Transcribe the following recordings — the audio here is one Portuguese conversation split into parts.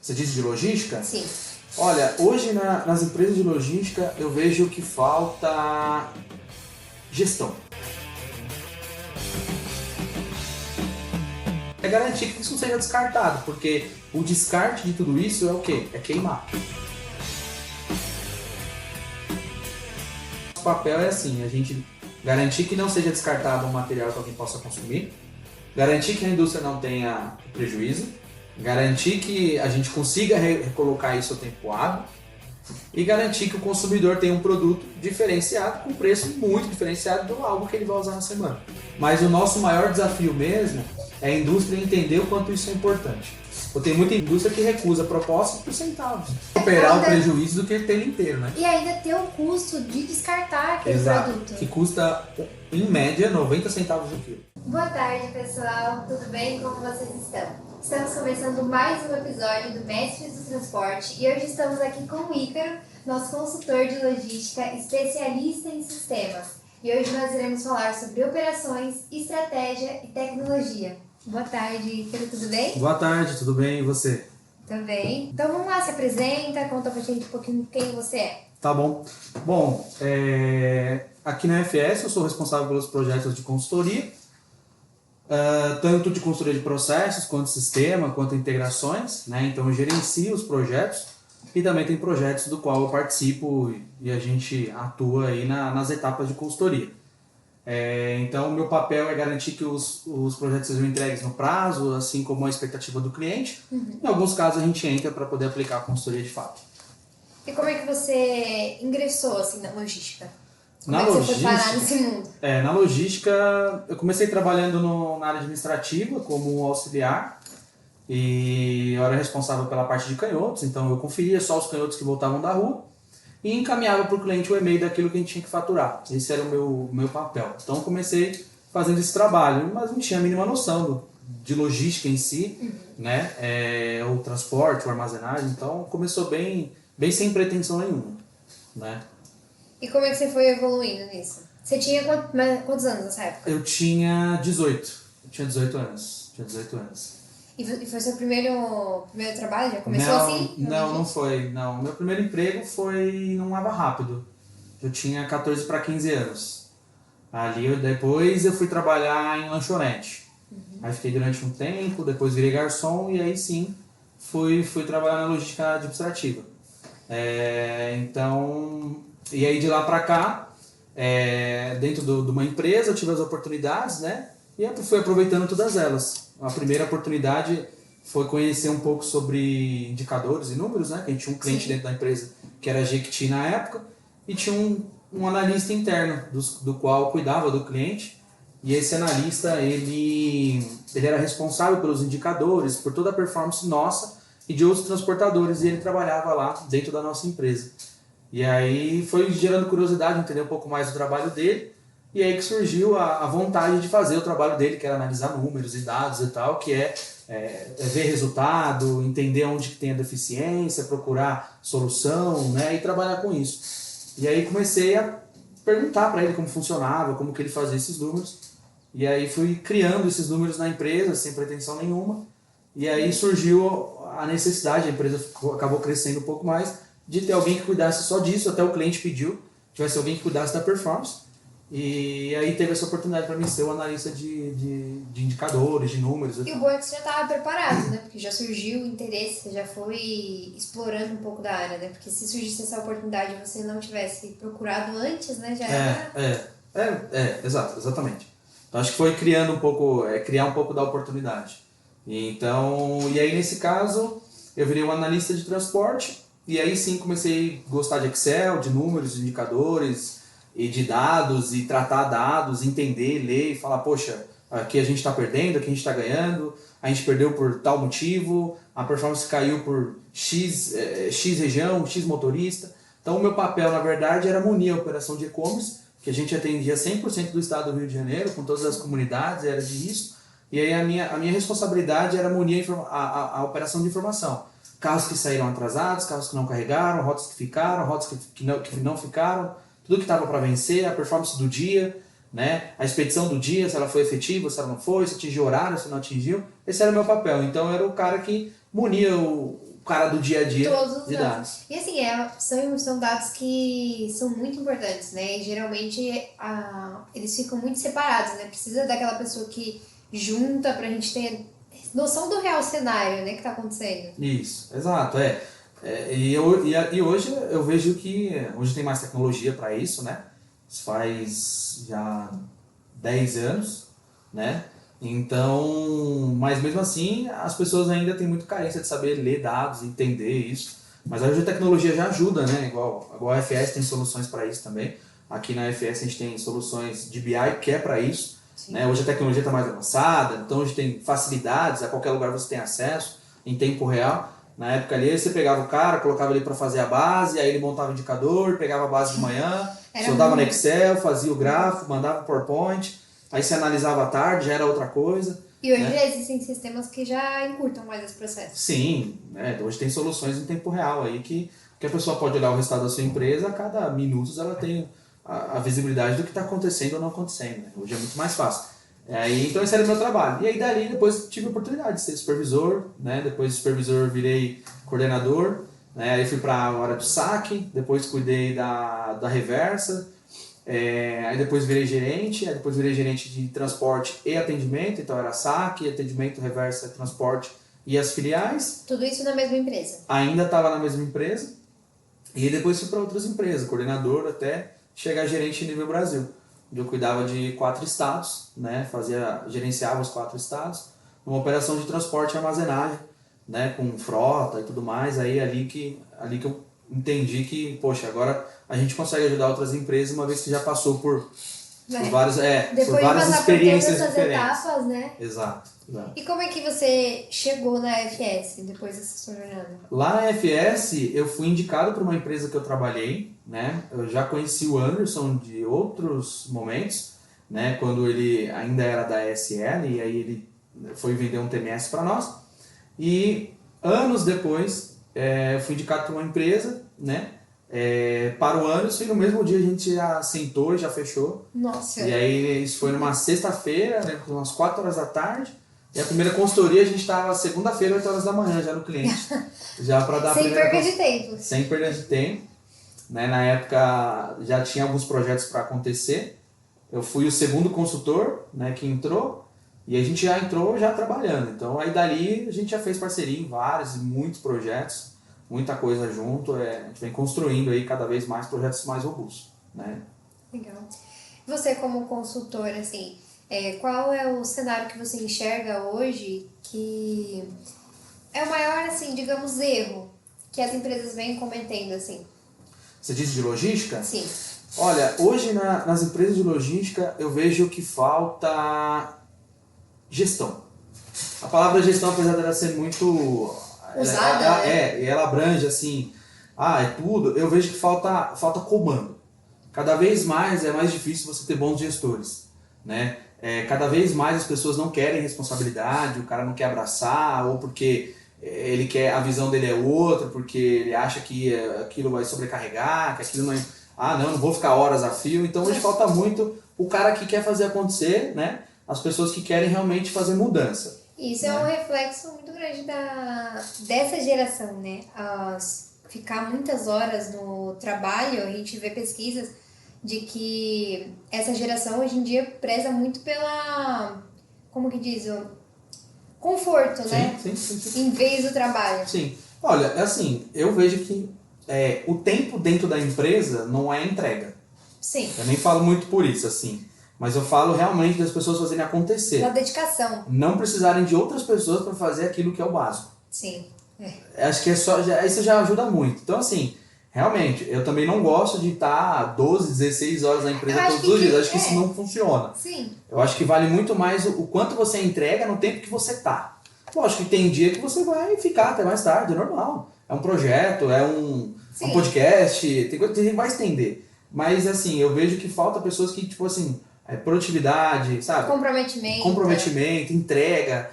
Você disse de logística? Sim. Olha, hoje nas empresas de logística eu vejo que falta gestão. É garantir que isso não seja descartado, porque o descarte de tudo isso é o quê? É queimar. O papel é assim, a gente garantir que não seja descartado um material que alguém possa consumir, garantir que a indústria não tenha prejuízo, garantir que a gente consiga recolocar isso ao tempo hábil e garantir que o consumidor tenha um produto diferenciado, com preço muito diferenciado do algo que ele vai usar na semana. Mas o nosso maior desafio mesmo é a indústria entender o quanto isso é importante. Tem muita indústria que recusa propostas por centavos. Recuperar o prejuízo do que ter inteiro, né? E ainda ter o custo de descartar aquele produto. Que custa, em média, 90 centavos o quilo. Boa tarde, pessoal. Tudo bem? Como vocês estão? Estamos começando mais um episódio do Mestres do Transporte e hoje estamos aqui com o Ícaro, nosso consultor de logística, especialista em sistemas. E hoje nós iremos falar sobre operações, estratégia e tecnologia. Boa tarde, Ícaro, tudo bem? Boa tarde, tudo bem? E você? Também. Então vamos lá, se apresenta, conta pra gente um pouquinho quem você é. Tá bom. Bom, aqui na FS eu sou responsável pelos projetos de consultoria, tanto de consultoria de processos, quanto sistema, quanto integrações, né? Então eu gerencio os projetos e também tem projetos do qual eu participo e a gente atua aí nas etapas de consultoria. Então o meu papel é garantir que os projetos sejam entregues no prazo, assim como a expectativa do cliente. Em alguns casos a gente entra para poder aplicar a consultoria de fato. E como é que você ingressou assim, na logística? Como você foi parar nesse mundo? Na logística, eu comecei trabalhando na área administrativa como auxiliar e eu era responsável pela parte de canhotos, então eu conferia só os canhotos que voltavam da rua e encaminhava para o cliente o e-mail daquilo que a gente tinha que faturar. Esse era o meu papel. Então eu comecei fazendo esse trabalho, mas não tinha a mínima noção de logística em si, né? O transporte, o armazenagem, então começou bem sem pretensão nenhuma, né? E como é que você foi evoluindo nisso? Você tinha quantos anos nessa época? Eu tinha 18. Eu tinha 18 anos. E foi seu primeiro trabalho? Já começou assim? Não foi. Não. Meu primeiro emprego foi num Lava Rápido. Eu tinha 14 para 15 anos. Depois eu fui trabalhar em lanchonete. Aí fiquei durante um tempo, depois virei garçom e aí sim fui trabalhar na logística administrativa. E aí de lá para cá, dentro de uma empresa eu tive as oportunidades, né? E eu fui aproveitando todas elas. A primeira oportunidade foi conhecer um pouco sobre indicadores e números, né? A gente tinha um cliente dentro da empresa que era Jequiti na época e tinha um analista interno do qual cuidava do cliente. E esse analista, ele era responsável pelos indicadores, por toda a performance nossa e de outros transportadores, e ele trabalhava lá dentro da nossa empresa. E aí foi gerando curiosidade, entender um pouco mais do trabalho dele, e aí que surgiu a vontade de fazer o trabalho dele, que era analisar números e dados e tal, que é ver resultado, entender onde que tem a deficiência, procurar solução, né, e trabalhar com isso. E aí comecei a perguntar para ele como funcionava, como que ele fazia esses números, e aí fui criando esses números na empresa, sem pretensão nenhuma, e aí surgiu a necessidade, a empresa acabou crescendo um pouco mais, de ter alguém que cuidasse só disso, até o cliente pediu, tivesse alguém que cuidasse da performance. E aí teve essa oportunidade para mim ser o analista de indicadores, de números. E o bom é que você já estava preparado, né? Porque já surgiu o interesse, você já foi explorando um pouco da área, né? Porque se surgisse essa oportunidade e você não tivesse procurado antes, né? Já era... Exatamente. Então acho que foi criar um pouco da oportunidade. E aí nesse caso eu virei um analista de transporte. E aí sim comecei a gostar de Excel, de números, de indicadores e de dados, e tratar dados, entender, ler e falar, poxa, aqui a gente está perdendo, aqui a gente está ganhando, a gente perdeu por tal motivo, a performance caiu por X região, X motorista. Então o meu papel, na verdade, era munir a operação de e-commerce, que a gente atendia 100% do estado do Rio de Janeiro, com todas as comunidades, era disso. E aí a minha responsabilidade era munir a operação de informação. Carros que saíram atrasados, carros que não carregaram, rotas que ficaram, rotas que não ficaram, tudo que estava para vencer, a performance do dia, né? A expedição do dia, se ela foi efetiva, se ela não foi, se atingiu o horário, se não atingiu. Esse era o meu papel. Então eu era o cara que munia cara do dia a dia todos os de dados. dados. E assim, são dados que são muito importantes, né? E geralmente eles ficam muito separados, né? Precisa daquela pessoa que junta pra gente ter noção do real cenário, né, que tá acontecendo. Isso, exato, e hoje eu vejo que hoje tem mais tecnologia para isso, né? Isso faz já 10 anos, né? Então, mas mesmo assim, as pessoas ainda têm muito carência de saber ler dados, entender isso. Mas hoje a tecnologia já ajuda, né? Igual a FS tem soluções para isso também. Aqui na FS a gente tem soluções de BI que é para isso. Né? Hoje a tecnologia está mais avançada, então hoje tem facilidades, a qualquer lugar você tem acesso em tempo real. Na época ali você pegava o cara, colocava ele para fazer a base, aí ele montava o indicador, pegava a base de manhã, soldava no Excel, fazia o gráfico, mandava o PowerPoint, aí você analisava à tarde, já era outra coisa. E hoje né? já existem sistemas que já encurtam mais esse processo. Sim, né? Hoje tem soluções em tempo real aí que a pessoa pode olhar o resultado da sua empresa, a cada minuto ela tem a visibilidade do que está acontecendo ou não acontecendo. Né? Hoje é muito mais fácil. Então esse era o meu trabalho. E aí dali depois tive a oportunidade de ser supervisor, né? Depois de supervisor virei coordenador, né? Aí fui para a hora do saque, depois cuidei da reversa, aí depois virei gerente, aí depois virei gerente de transporte e atendimento, então era saque, atendimento, reversa, transporte e as filiais. Tudo isso na mesma empresa? Ainda estava na mesma empresa e depois fui para outras empresas, coordenador até chegar a gerente nível Brasil, onde eu cuidava de 4 estados, né? Gerenciava os 4 estados, uma operação de transporte e armazenagem, né? Com frota e tudo mais, aí ali que eu entendi que, poxa, agora a gente consegue ajudar outras empresas, uma vez que já passou por várias experiências por diferentes. etapas, né? Exato. E como é que você chegou na FS depois dessa sua jornada? Lá na FS, eu fui indicado para uma empresa que eu trabalhei, né? Eu já conheci o Anderson de outros momentos, né? Quando ele ainda era da SL, e aí ele foi vender um TMS para nós. E anos depois, eu fui indicado para uma empresa, né? Para o Anderson, e no mesmo dia a gente já sentou e já fechou. Nossa! E aí isso foi numa sexta-feira, né? Umas 4 horas da tarde. E a primeira consultoria a gente estava segunda-feira, 8 horas da manhã, já no cliente. Já para dar Sem perda de tempo. Sem perda de tempo. Né? Na época já tinha alguns projetos para acontecer. Eu fui o segundo consultor, né, que entrou. E a gente já entrou já trabalhando. Então aí dali a gente já fez parceria em vários e muitos projetos. Muita coisa junto. A gente vem construindo aí cada vez mais projetos mais robustos. Né? Legal. Você como consultor, assim... qual é o cenário que você enxerga hoje que é o maior, assim, digamos, erro que as empresas vêm cometendo, assim? Você diz de logística? Sim. Olha, hoje nas empresas de logística eu vejo que falta gestão. A palavra gestão, apesar dela ser muito... usada, né? Ela abrange assim, é tudo, eu vejo que falta comando. Cada vez mais é mais difícil você ter bons gestores, né? Cada vez mais as pessoas não querem responsabilidade, o cara não quer abraçar, ou porque ele quer, a visão dele é outra, porque ele acha que aquilo vai sobrecarregar, que aquilo não é... não vou ficar horas a fio. Então hoje falta muito o cara que quer fazer acontecer, né? As pessoas que querem realmente fazer mudança. Isso é um reflexo muito grande dessa geração, né? Ficar muitas horas no trabalho, a gente vê pesquisas de que essa geração hoje em dia preza muito pela, como que diz, o conforto, sim, né? Sim. Em vez do trabalho. Sim. Olha, assim, eu vejo que o tempo dentro da empresa não é entrega. Sim. Eu nem falo muito por isso, assim. Mas eu falo realmente das pessoas fazerem acontecer. Da dedicação. Não precisarem de outras pessoas para fazer aquilo que é o básico. Sim. Acho que isso já ajuda muito. Então, assim, realmente, eu também não gosto de estar 12, 16 horas na empresa todos os dias. Acho que isso não funciona. Sim. Eu acho que vale muito mais o quanto você entrega no tempo que você tá. Lógico que tem dia que você vai ficar até mais tarde, é normal. É um projeto, é um podcast, tem coisa que vai estender. Mas, assim, eu vejo que falta pessoas que, tipo assim, produtividade, sabe? Comprometimento, entrega.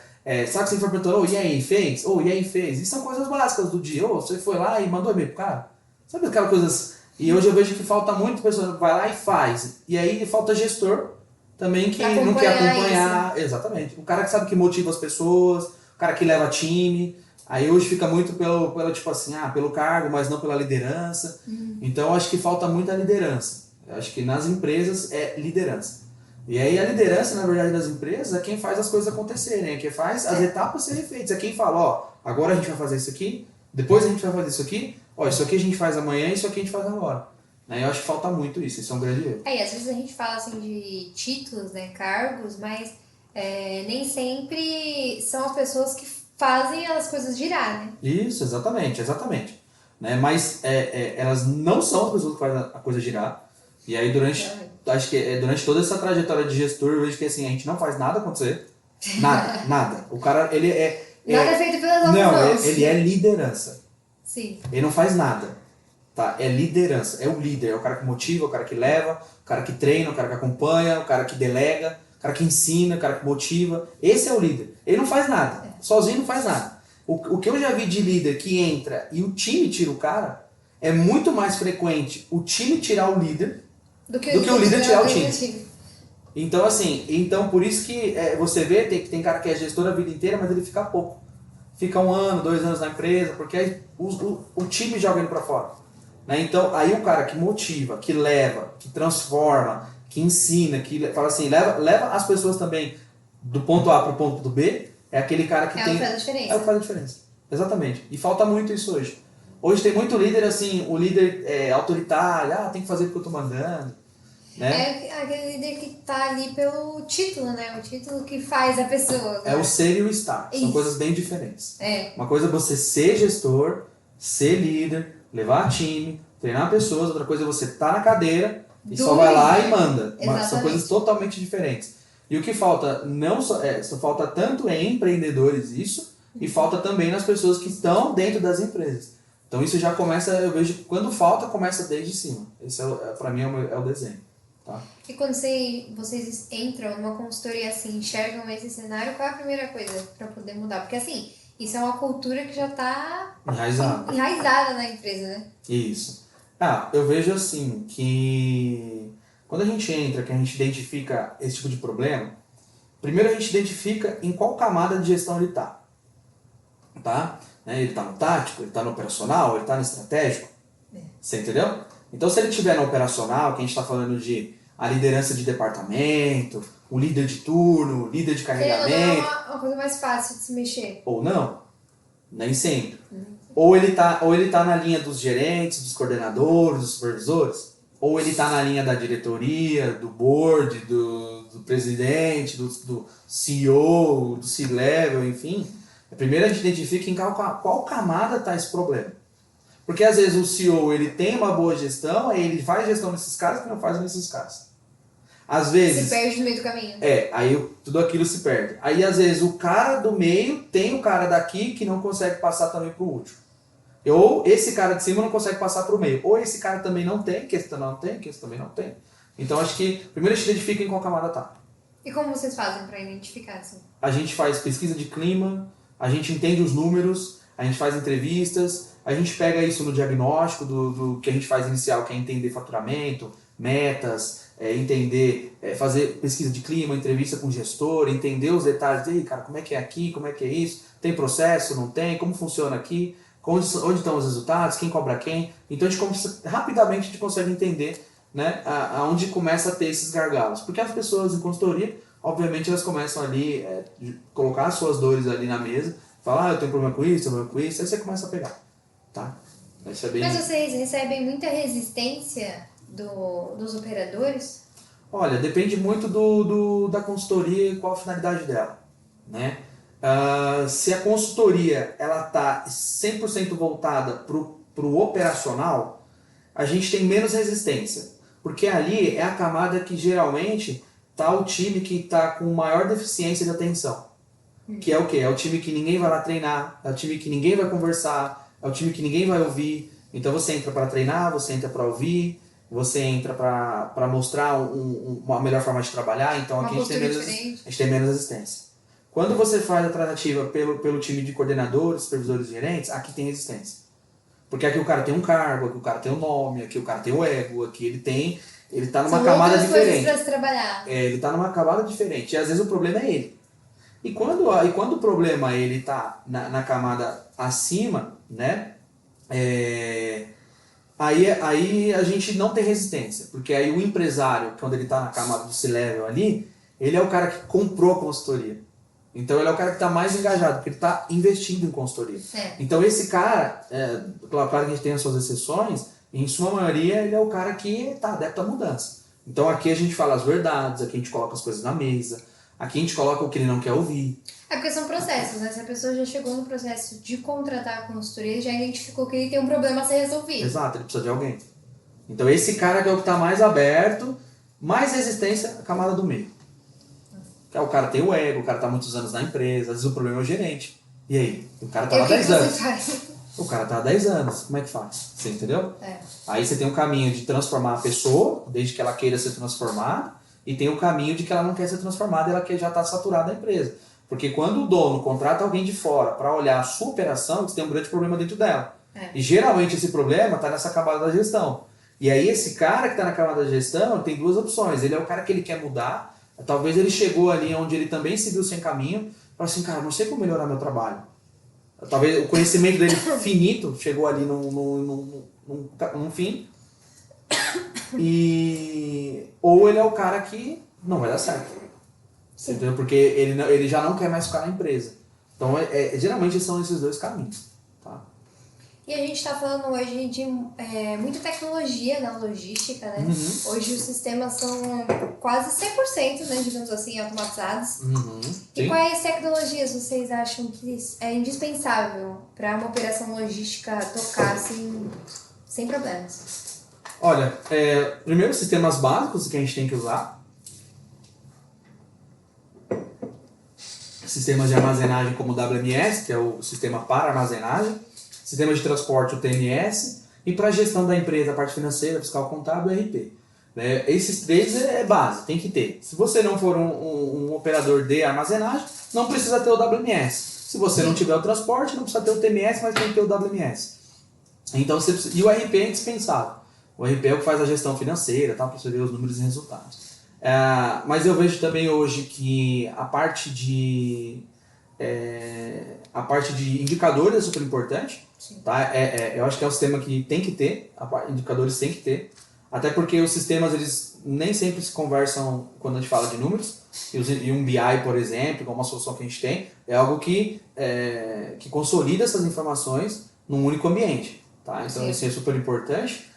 Sabe que você foi perguntando, e aí, fez? E aí, fez? E são coisas básicas do dia. Você foi lá e mandou e-mail pro cara. Sabe aquelas coisas... E hoje eu vejo que falta muito pessoa que vai lá e faz. E aí falta gestor também que não quer acompanhar. Isso. Exatamente. O cara que sabe que motiva as pessoas, o cara que leva time. Aí hoje fica muito pelo tipo assim, pelo cargo, mas não pela liderança. Então eu acho que falta muita liderança. Eu acho que nas empresas é liderança. E aí a liderança, na verdade, das empresas é quem faz as coisas acontecerem, é quem faz as etapas serem feitas, é quem fala, ó, agora a gente vai fazer isso aqui, depois a gente vai fazer isso aqui, ó, isso aqui a gente faz amanhã, isso aqui a gente faz agora. Né? Eu acho que falta muito isso é um grande erro. E às vezes a gente fala assim de títulos, né, cargos, mas nem sempre são as pessoas que fazem as coisas girar, né? Isso, exatamente. Né? Mas elas não são as pessoas que fazem a coisa girar. E aí acho que durante toda essa trajetória de gestor, eu vejo que assim, a gente não faz nada acontecer. Nada. O cara, ele nada é feito pelas outras mãos. Não, ele é liderança. Sim. Ele não faz nada. Tá? É liderança, é o líder, é o cara que motiva, o cara que leva, o cara que treina, o cara que acompanha, o cara que delega, o cara que ensina, o cara que motiva. Esse é o líder. Ele não faz nada, sozinho não faz nada. O que eu já vi de líder que entra e o time tira o cara, é muito mais frequente o time tirar o líder do que o líder tirar o time. Então, assim, por isso que você vê, tem cara que é gestor a vida inteira, mas ele fica pouco. Fica 1 ano, 2 anos na empresa, porque aí o time joga ele pra fora. Né? Então, aí o cara que motiva, que leva, que transforma, que ensina, que fala assim, leva as pessoas também do ponto A pro ponto B, é aquele cara que tem... É o que faz a diferença. É o que faz a diferença. Exatamente. E falta muito isso hoje. Hoje tem muito líder, assim, o líder autoritário, tem que fazer porque eu tô mandando. Né? É aquele líder que tá ali pelo título, né? O título que faz a pessoa. É o ser e o estar. São coisas bem diferentes. Uma coisa é você ser gestor, ser líder, levar time, treinar pessoas. Outra coisa é você estar na cadeira e só vai lá e manda. São coisas totalmente diferentes. E o que falta só falta tanto em empreendedores isso, e falta também nas pessoas que estão dentro das empresas. Então isso já começa, eu vejo que quando falta, começa desde cima. Esse pra mim é o desenho. Tá? E quando vocês entram numa consultoria assim, enxergam esse cenário, qual é a primeira coisa para poder mudar? Porque assim, isso é uma cultura que já está enraizada na empresa, né? Isso. Eu vejo assim que quando a gente entra, que a gente identifica esse tipo de problema, primeiro a gente identifica em qual camada de gestão ele está. Tá? Ele está no tático, ele está no operacional, ele está no estratégico. Você entendeu? Então, se ele estiver no operacional, que a gente está falando de a liderança de departamento, o líder de turno, o líder de carregamento... Não é uma coisa mais fácil de se mexer. Ou não, nem sempre. Ou ele tá na linha dos gerentes, dos coordenadores, dos supervisores, ou ele está na linha da diretoria, do board, do presidente, do CEO, do C-level, enfim. Primeiro a gente identifica em qual camada está esse problema. Porque às vezes o CEO ele tem uma boa gestão, aí ele faz gestão nesses caras que não faz nesses caras. Às vezes... Se perde no meio do caminho. Aí tudo aquilo se perde. Aí às vezes o cara do meio tem o cara daqui que não consegue passar também pro último. Ou esse cara de cima não consegue passar pro meio. Ou esse cara também não tem, que esse não tem, que esse também não tem. Então acho que primeiro a gente identifica em qual camada tá. E como vocês fazem para identificar assim? A gente faz pesquisa de clima, a gente entende os números, a gente faz entrevistas, a gente pega isso no diagnóstico do que a gente faz inicial, que é entender faturamento, metas, fazer pesquisa de clima, entrevista com o gestor, entender os detalhes dele, cara, como é que é aqui, como é que é isso, tem processo, não tem, como funciona aqui, onde estão os resultados, quem cobra quem. Então rapidamente a gente consegue entender, né, aonde começa a ter esses gargalos. Porque as pessoas em consultoria, obviamente elas começam ali, colocar as suas dores ali na mesa, falar, eu tenho problema com isso, aí você começa a pegar. Tá? Mas vocês recebem muita resistência dos operadores? Olha, depende muito da consultoria e qual a finalidade dela. Né? Se a consultoria está 100% voltada para o operacional, a gente tem menos resistência. Porque ali é a camada que geralmente está o time que está com maior deficiência de atenção. Que é o quê? É o time que ninguém vai lá treinar, é o time que ninguém vai conversar, é o time que ninguém vai ouvir. Então você entra para treinar, você entra para ouvir, você entra para mostrar uma melhor forma de trabalhar. Então aqui a gente tem menos resistência. Quando você faz a tratativa pelo time de coordenadores, supervisores e gerentes, aqui tem resistência. Porque aqui o cara tem um cargo, aqui o cara tem um nome, aqui o cara tem o ego, aqui ele tá numa camada diferente. São outras coisas para se trabalhar. Ele tá numa camada diferente. E às vezes o problema é ele. E quando o problema ele está na camada acima, né? Aí a gente não tem resistência, porque aí o empresário, quando ele está na camada do C-Level ali, ele é o cara que comprou a consultoria. Então ele é o cara que está mais engajado, porque ele está investindo em consultoria. Então esse cara, claro que a gente tem as suas exceções, em sua maioria ele é o cara que está adepto à mudança. Então aqui a gente fala as verdades, aqui a gente coloca as coisas na mesa, aqui a gente coloca o que ele não quer ouvir. É porque são processos, né? Se a pessoa já chegou no processo de contratar a consultoria, já identificou que ele tem um problema a ser resolvido. Exato, ele precisa de alguém. Então esse cara que é o que está mais aberto, mais resistência à camada do meio. O cara tem o ego, o cara tá muitos anos na empresa, às vezes o problema é o gerente. E aí? O cara tá há 10 anos. O cara tá há 10 anos, como é que faz? Você entendeu? Aí você tem um caminho de transformar a pessoa, desde que ela queira ser transformada, e tem o caminho de que ela não quer ser transformada, ela quer já estar saturada da empresa. Porque quando o dono contrata alguém de fora para olhar a sua operação, você tem um grande problema dentro dela. E geralmente esse problema está nessa camada da gestão. E aí esse cara que está na camada da gestão tem duas opções. Ele é o cara que ele quer mudar. Talvez ele chegou ali onde ele também se viu sem caminho, falou assim, cara, não sei como melhorar meu trabalho. Talvez o conhecimento dele finito chegou ali num fim. Ou ele é o cara que não vai dar certo. Entendeu? Porque ele já não quer mais ficar na empresa. Então, geralmente são esses dois caminhos. Tá? E a gente está falando hoje de muita tecnologia na logística, né? Hoje os sistemas são quase 100%, né, digamos assim, automatizados. E quais tecnologias vocês acham que é indispensável para uma operação logística tocar assim, sem problemas? Olha, primeiro sistemas básicos que a gente tem que usar. Sistemas de armazenagem como o WMS, que é o sistema para armazenagem. Sistema de transporte, o TMS, e para a gestão da empresa, a parte financeira, fiscal, contábil, o RP. Né? Esses três é base, tem que ter. Se você não for um operador de armazenagem, não precisa ter o WMS. Se você não tiver o transporte, não precisa ter o TMS, mas tem que ter o WMS. Então, e o RP é indispensável. O RP é o que faz a gestão financeira, tá? Para você ver os números e resultados. Mas eu vejo também hoje que a parte de indicadores é super importante. Tá? Eu acho que é um sistema que tem que ter, indicadores tem que ter, até porque os sistemas eles nem sempre se conversam quando a gente fala de números, e um BI, por exemplo, como uma solução que a gente tem, é algo que consolida essas informações num único ambiente. Tá? Então isso é super importante.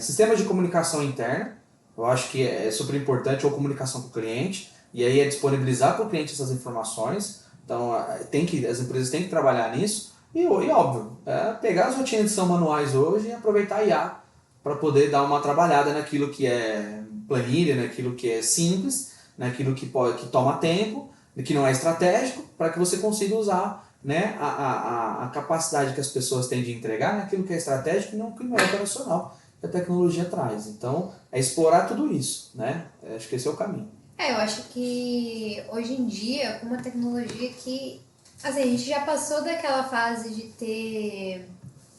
Sistemas de comunicação interna, eu acho que é super importante, ou comunicação com o cliente, e aí é disponibilizar para o cliente essas informações. Então as empresas têm que trabalhar nisso. E óbvio, pegar as rotinas que são manuais hoje e aproveitar a IA para poder dar uma trabalhada naquilo que é planilha, naquilo que é simples, naquilo que toma tempo, que não é estratégico, para que você consiga usar, né, a capacidade que as pessoas têm de entregar naquilo que é estratégico e não que não é operacional, que a tecnologia traz. Então, é explorar tudo isso, né? Acho que esse é o caminho. Eu acho que hoje em dia, com uma tecnologia que assim, a gente já passou daquela fase de ter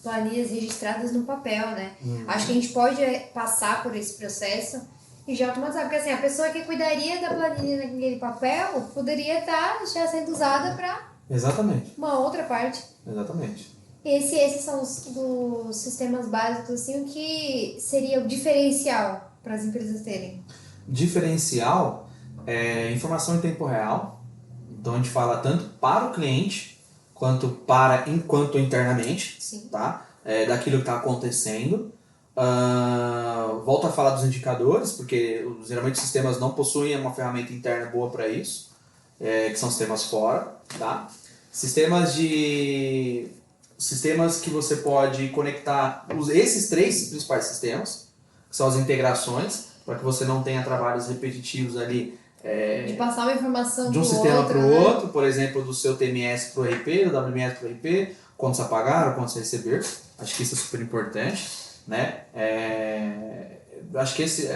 planilhas registradas no papel, né? Acho que a gente pode passar por esse processo e já automatizar. Porque assim, a pessoa que cuidaria da planilha naquele papel poderia estar já sendo usada para uma outra parte. Exatamente. Esses são os sistemas básicos, assim, o que seria o diferencial para as empresas terem? Diferencial é informação em tempo real. Então a gente fala tanto para o cliente quanto internamente, tá? Daquilo que está acontecendo. Volto a falar dos indicadores, porque geralmente os sistemas não possuem uma ferramenta interna boa para isso, que são sistemas fora. Tá? Sistemas que você pode conectar esses três principais sistemas, que são as integrações, para que você não tenha trabalhos repetitivos ali. De passar uma informação de um sistema para o outro, por exemplo, do seu TMS para o RP, do WMS para o RP, quantos a pagar ou quantos a receber. Acho que isso é super importante. Né? Acho que esse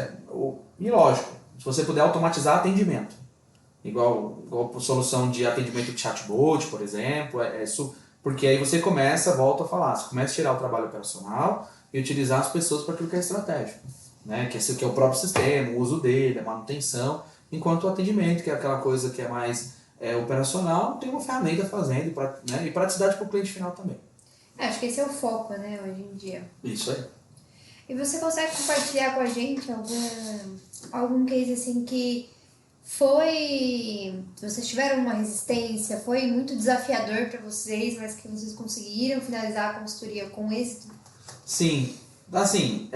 e lógico, se você puder automatizar atendimento, igual solução de atendimento de chatbot, por exemplo, porque aí você volta a falar, você começa a tirar o trabalho operacional e utilizar as pessoas para aquilo que é estratégico, né? Que é o próprio sistema, o uso dele, a manutenção. Enquanto o atendimento, que é aquela coisa que é mais operacional, tem uma ferramenta fazendo, né, e praticidade para o cliente final também. Acho que esse é o foco, né, hoje em dia. Isso aí. E você consegue compartilhar com a gente algum case assim que vocês tiveram uma resistência, foi muito desafiador para vocês, mas que vocês conseguiram finalizar a consultoria com êxito? Sim, assim,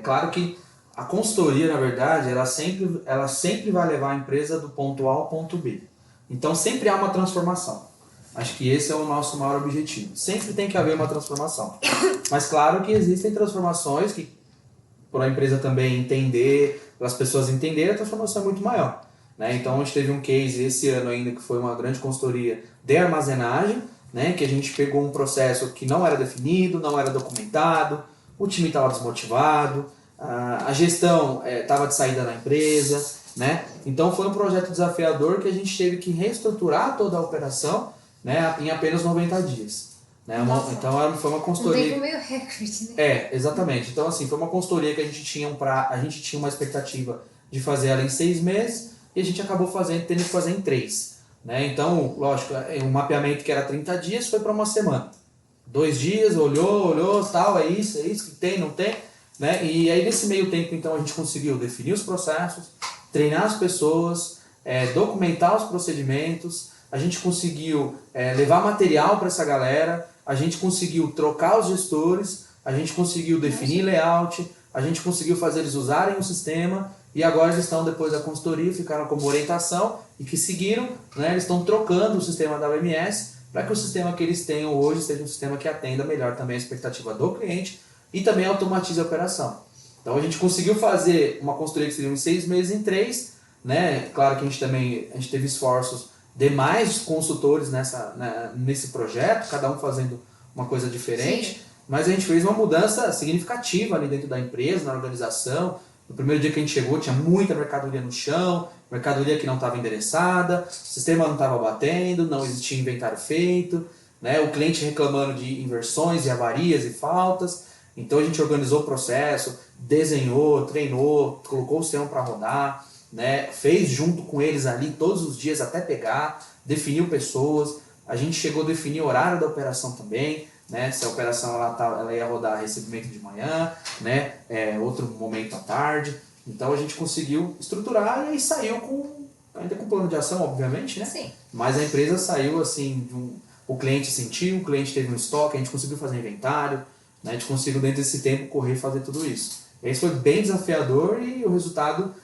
claro que a consultoria, na verdade, ela sempre vai levar a empresa do ponto A ao ponto B. Então sempre há uma transformação. Acho que esse é o nosso maior objetivo. Sempre tem que haver uma transformação. Mas claro que existem transformações que, por a empresa também entender, para as pessoas entenderem, a transformação é muito maior. Né? Então a gente teve um case esse ano ainda que foi uma grande consultoria de armazenagem, né? Que a gente pegou um processo que não era definido, não era documentado, o time estava desmotivado, a gestão estava de saída da empresa, né? Então foi um projeto desafiador que a gente teve que reestruturar toda a operação, né, em apenas 90 dias. Né? Então foi uma consultoria... Um tempo meio recorde, né? Exatamente. Então assim, foi uma consultoria que a gente tinha uma expectativa de fazer ela em 6 meses e a gente acabou tendo que fazer em 3. Né? Então, lógico, um mapeamento que era 30 dias foi para uma semana. 2 dias, olhou, tal, é isso que tem, não tem. Né? E aí nesse meio tempo, então, a gente conseguiu definir os processos, treinar as pessoas, documentar os procedimentos, a gente conseguiu levar material para essa galera, a gente conseguiu trocar os gestores, a gente conseguiu definir layout, a gente conseguiu fazer eles usarem o sistema e agora eles estão, depois da consultoria, ficaram como orientação e que seguiram, né, eles estão trocando o sistema da OMS para que o sistema que eles tenham hoje seja um sistema que atenda melhor também a expectativa do cliente e também automatize a operação. Então a gente conseguiu fazer uma consultoria que seria em 6 meses em 3, né? Claro que a gente teve esforços de mais consultores nesse projeto, cada um fazendo uma coisa diferente, sim, mas a gente fez uma mudança significativa ali dentro da empresa, na organização. No primeiro dia que a gente chegou tinha muita mercadoria no chão, mercadoria que não estava endereçada, o sistema não estava batendo, não existia inventário feito, né? O cliente reclamando de inversões e avarias e faltas. Então a gente organizou o processo, desenhou, treinou, colocou o sistema para rodar, né? Fez junto com eles ali todos os dias até pegar, definiu pessoas, a gente chegou a definir o horário da operação também, né? Se a operação ela ia rodar recebimento de manhã, né? Outro momento à tarde. Então a gente conseguiu estruturar e aí saiu ainda com plano de ação, obviamente, né? Sim. Mas a empresa saiu assim, o cliente sentiu, o cliente teve um estoque, a gente conseguiu fazer inventário, né? A gente conseguiu dentro desse tempo correr e fazer tudo isso. Esse foi bem desafiador e o resultado,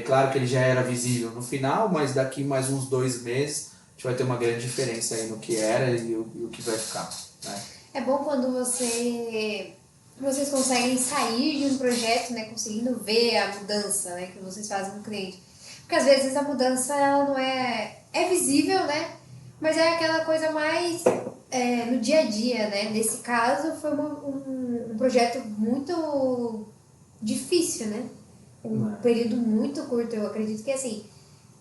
claro que ele já era visível no final, mas daqui mais uns 2 meses a gente vai ter uma grande diferença aí no que era e o que vai ficar. Né? É bom quando vocês conseguem sair de um projeto, né, conseguindo ver a mudança, né, que vocês fazem no cliente. Porque às vezes a mudança ela não é visível, né, mas é aquela coisa mais no dia a dia, né. Nesse caso foi um projeto muito difícil, né, um período muito curto. Eu acredito que assim,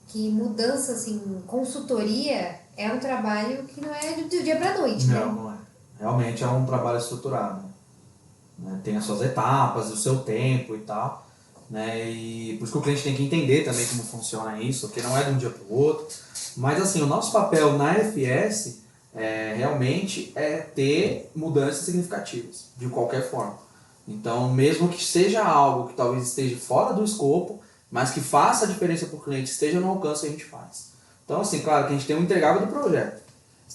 que mudança, assim, consultoria é um trabalho que não é do dia para noite, né. Não é. Realmente é um trabalho estruturado. Né? Tem as suas etapas, o seu tempo e tal. Né? E por isso que o cliente tem que entender também como funciona isso, porque não é de um dia para o outro. Mas assim, o nosso papel na FS realmente é ter mudanças significativas, de qualquer forma. Então, mesmo que seja algo que talvez esteja fora do escopo, mas que faça a diferença para o cliente, esteja no alcance, a gente faz. Então, assim, claro que a gente tem um entregável do projeto.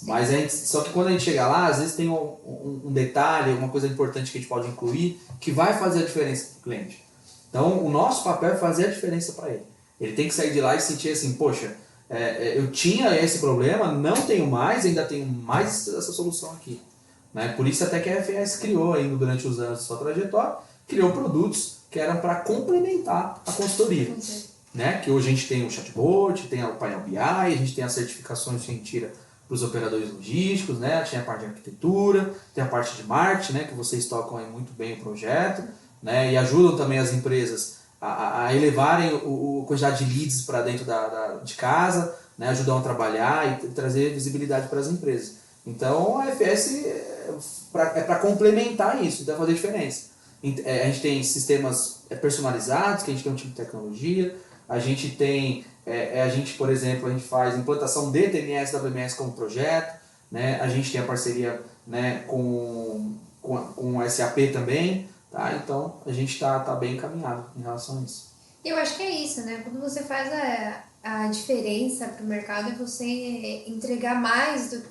Mas só que quando a gente chega lá, às vezes tem um detalhe, uma coisa importante que a gente pode incluir, que vai fazer a diferença para o cliente. Então, o nosso papel é fazer a diferença para ele. Ele tem que sair de lá e sentir assim, poxa, eu tinha esse problema, não tenho mais, ainda tenho mais essa solução aqui. Né? Por isso até que a FS criou, ainda durante os anos de sua trajetória, criou produtos que eram para complementar a consultoria. Né? Que hoje a gente tem o chatbot, tem o painel BI, a gente tem as certificações que a gente tira para os operadores logísticos, né? Tem a parte de arquitetura, tem a parte de marketing, né? Que vocês tocam aí muito bem o projeto, né? E ajudam também as empresas a elevarem a quantidade de leads para dentro de casa, né? Ajudam a trabalhar e trazer visibilidade para as empresas. Então a FS é para complementar isso, então fazer diferença. A gente tem sistemas personalizados, que a gente tem um time de tecnologia, A gente tem, por exemplo, a gente faz implantação de TMS WMS como projeto, né? A gente tem a parceria, né, com o SAP também, tá? Então a gente tá bem encaminhado em relação a isso. Eu acho que é isso, né? Quando você faz a diferença para o mercado é você entregar mais do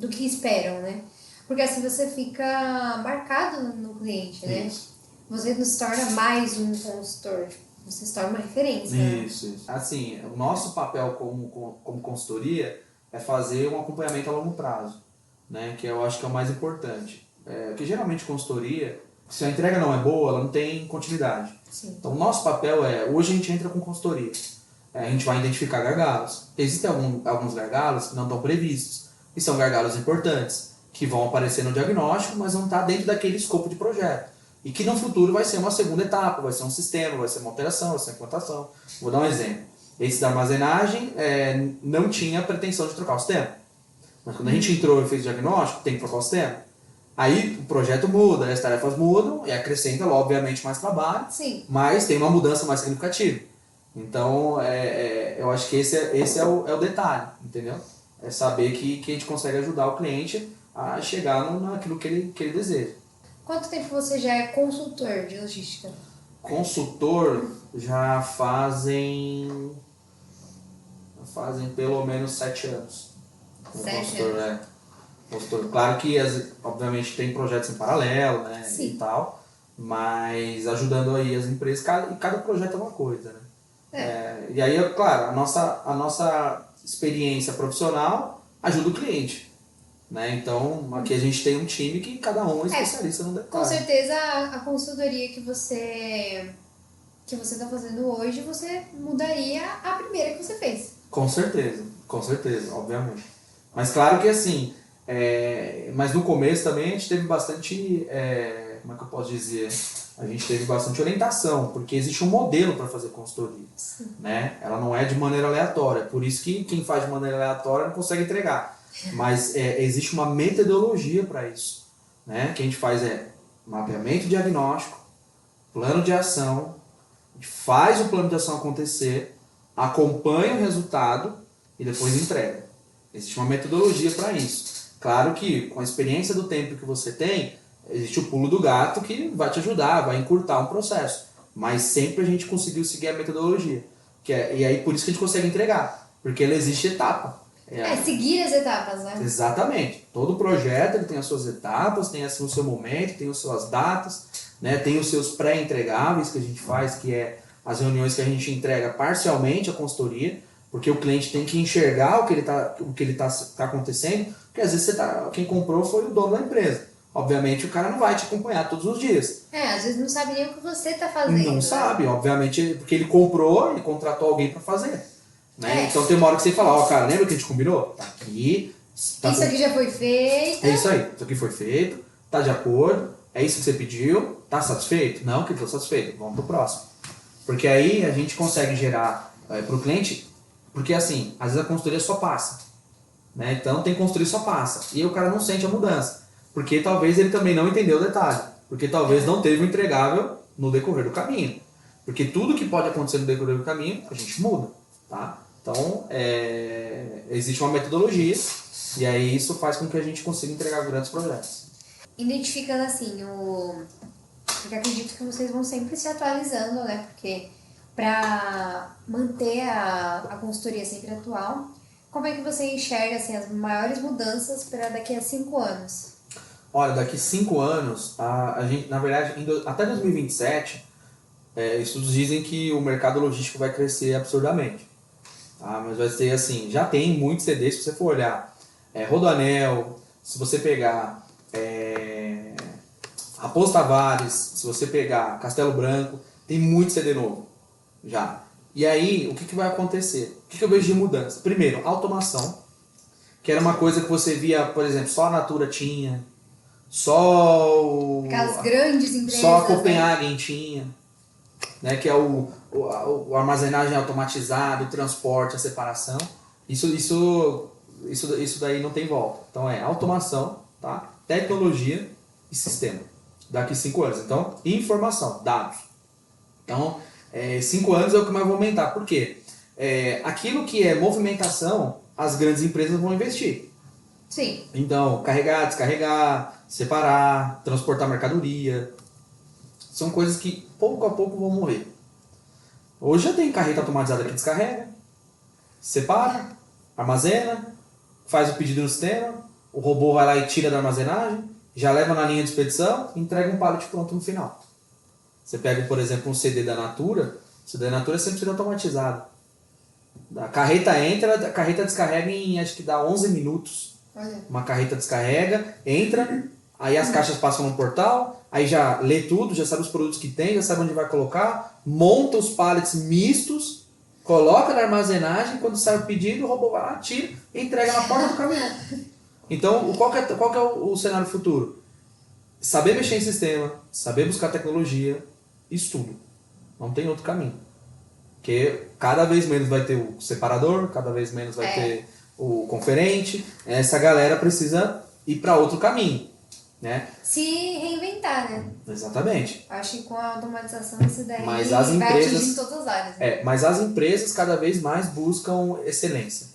que esperam, né? Porque assim você fica marcado no cliente, né? Isso. Você não se torna mais um consultor, você se torna uma referência. Isso. Assim, o nosso papel como consultoria é fazer um acompanhamento a longo prazo, né? Que eu acho que é o mais importante. Porque geralmente consultoria, se a entrega não é boa, ela não tem continuidade. Sim. Então, o nosso papel hoje a gente entra com consultoria. A gente vai identificar gargalos. Existem alguns gargalos que não estão previstos, e são gargalos importantes, que vão aparecer no diagnóstico, mas não está dentro daquele escopo de projeto. E que no futuro vai ser uma segunda etapa, vai ser um sistema, vai ser uma alteração, vai ser uma implantação. Vou dar um exemplo. Esse da armazenagem não tinha pretensão de trocar o sistema. Mas quando a gente entrou e fez o diagnóstico, tem que trocar o sistema. Aí o projeto muda, as tarefas mudam e acrescenta, obviamente, mais trabalho, Sim. mas tem uma mudança mais significativa. Então, eu acho que esse é o detalhe, entendeu? É saber que a gente consegue ajudar o cliente a chegar naquilo que ele deseja. Quanto tempo você já é consultor de logística? Consultor já fazem pelo menos 7 anos. 7 anos. Consultor. Claro que, obviamente, tem projetos em paralelo, né? Sim. E tal, mas ajudando aí as empresas, cada projeto é uma coisa, né? E aí, claro, a nossa experiência profissional ajuda o cliente, né? Então, aqui a gente tem um time que cada um é especialista no detalhe. Com certeza, a consultoria que você está fazendo hoje, você mudaria a primeira que você fez. Com certeza, obviamente. Mas claro que assim, mas no começo também a gente teve bastante, como é que eu posso dizer? A gente teve bastante orientação, porque existe um modelo para fazer consultoria, né? Ela não é de maneira aleatória, por isso que quem faz de maneira aleatória não consegue entregar. Mas existe uma metodologia para isso, né? Que a gente faz mapeamento diagnóstico, plano de ação, a gente faz o plano de ação acontecer, acompanha o resultado e depois entrega. Existe uma metodologia para isso. Claro que com a experiência do tempo que você tem, existe o pulo do gato que vai te ajudar, vai encurtar um processo. Mas sempre a gente conseguiu seguir a metodologia. E aí por isso que a gente consegue entregar. Porque ela existe etapa. Seguir as etapas, né? Exatamente. Todo projeto ele tem as suas etapas, tem assim, o seu momento, tem as suas datas, né? Tem os seus pré-entregáveis que a gente faz, que é as reuniões que a gente entrega parcialmente a consultoria, porque o cliente tem que enxergar o que ele tá acontecendo, porque às vezes quem comprou foi o dono da empresa. Obviamente o cara não vai te acompanhar todos os dias. Às vezes não sabe nem o que você está fazendo. Não sabe, obviamente, porque ele comprou e contratou alguém para fazer. Né? Então tem uma hora que você fala, cara, lembra que a gente combinou? Tá aqui. Isso aqui já foi feito. É isso aí, isso aqui foi feito, tá de acordo, é isso que você pediu, tá satisfeito? Não, que estou satisfeito, vamos pro próximo. Porque aí a gente consegue gerar pro cliente, porque assim, às vezes a consultoria só passa. Né? Então tem consultoria só passa. E aí o cara não sente a mudança. Porque talvez ele também não entendeu o detalhe. Porque talvez não teve um entregável no decorrer do caminho. Porque tudo que pode acontecer no decorrer do caminho, a gente muda. Tá? Então, existe uma metodologia e aí isso faz com que a gente consiga entregar grandes projetos. Identificando assim, porque acredito que vocês vão sempre se atualizando, né? Porque para manter a consultoria sempre atual, como é que você enxerga assim, as maiores mudanças para daqui a 5 anos? Olha, daqui a 5 anos, a gente, na verdade, até 2027, estudos dizem que o mercado logístico vai crescer absurdamente. Tá? Mas vai ser assim, já tem muitos CDs, se você for olhar, Rodoanel, se você pegar Raposo Tavares, se você pegar Castelo Branco, tem muito CD novo já. E aí, o que vai acontecer? O que eu vejo de mudança? Primeiro, automação, que era uma coisa que você via, por exemplo, só a Natura tinha, aquelas grandes empresas, só a Copenhagen tinha, né, que é o armazenagem automatizado, o transporte, a separação. Isso daí não tem volta. Então automação, tá? Tecnologia e sistema. Daqui 5 anos. Então, informação, dados. Então, 5 anos é o que mais vai aumentar. Por quê? Aquilo que é movimentação, as grandes empresas vão investir. Sim. Então, carregar, descarregar, separar, transportar mercadoria, são coisas que pouco a pouco vão morrer. Hoje já tem carreta automatizada que descarrega, separa, armazena, faz o pedido no sistema, o robô vai lá e tira da armazenagem, já leva na linha de expedição e entrega um pallet pronto no final. Você pega, por exemplo, um CD da Natura, o CD da Natura é 100% automatizado. A carreta entra, a carreta descarrega em, acho que dá 11 minutos. Olha. Uma carreta descarrega, entra, aí as caixas passam no portal, aí já lê tudo, já sabe os produtos que tem, já sabe onde vai colocar, monta os pallets mistos, coloca na armazenagem, quando sai o pedido, o robô vai lá, tira e entrega na porta do caminhão. Então, qual que é o cenário futuro? Saber mexer em sistema, saber buscar tecnologia, isso tudo. Não tem outro caminho. Porque cada vez menos vai ter o separador, cada vez menos vai ter o conferente. Essa galera precisa ir para outro caminho, né? Se reinventar, né? Exatamente. Acho que com a automatização isso daí Mas as vai empresas, atingir em todas as áreas. Né? mas as empresas cada vez mais buscam excelência.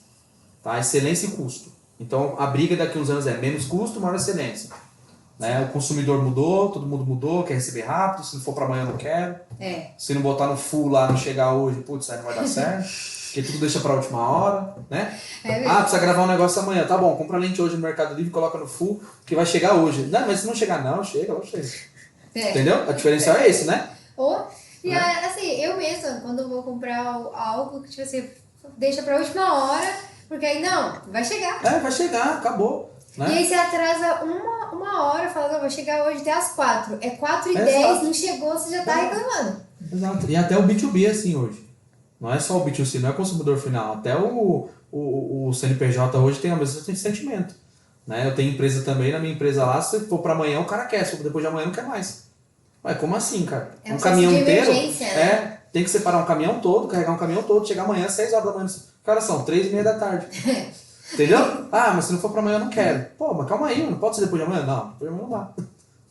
Tá? Excelência e custo. Então a briga daqui a uns anos é menos custo, maior excelência. Né? O consumidor mudou, todo mundo mudou, quer receber rápido, se não for para amanhã eu não quero. Se não botar no full lá, não chegar hoje, putz, aí não vai dar certo. Porque tudo deixa para a última hora, né? Precisa gravar um negócio amanhã. Tá bom, compra a lente hoje no Mercado Livre, coloca no full, que vai chegar hoje. Não, mas se não chegar não, chega. Entendeu? A diferença é esse, né? Assim, eu mesma, quando vou comprar algo que, tipo assim, deixa pra última hora, porque aí não, vai chegar. Vai chegar, acabou. Né? E aí você atrasa uma hora, fala, não, vai chegar hoje até às 4. É 4h10, não chegou, você já tá reclamando. Exato. E até o B2B é assim hoje. Não é só o B2C, não é consumidor final. Até o CNPJ hoje tem o mesmo sentimento. Né? Eu tenho empresa também, na minha empresa lá, se for para amanhã o cara quer, se for depois de amanhã não quer mais. Ué, como assim, cara? Um caminhão inteiro? Né? Tem que separar um caminhão todo, carregar um caminhão todo, chegar amanhã às 6 horas da manhã. Cara, são 3h30 da tarde. Entendeu? Mas se não for para amanhã eu não quero. Pô, mas calma aí, não pode ser depois de amanhã? Não, depois de amanhã não dá.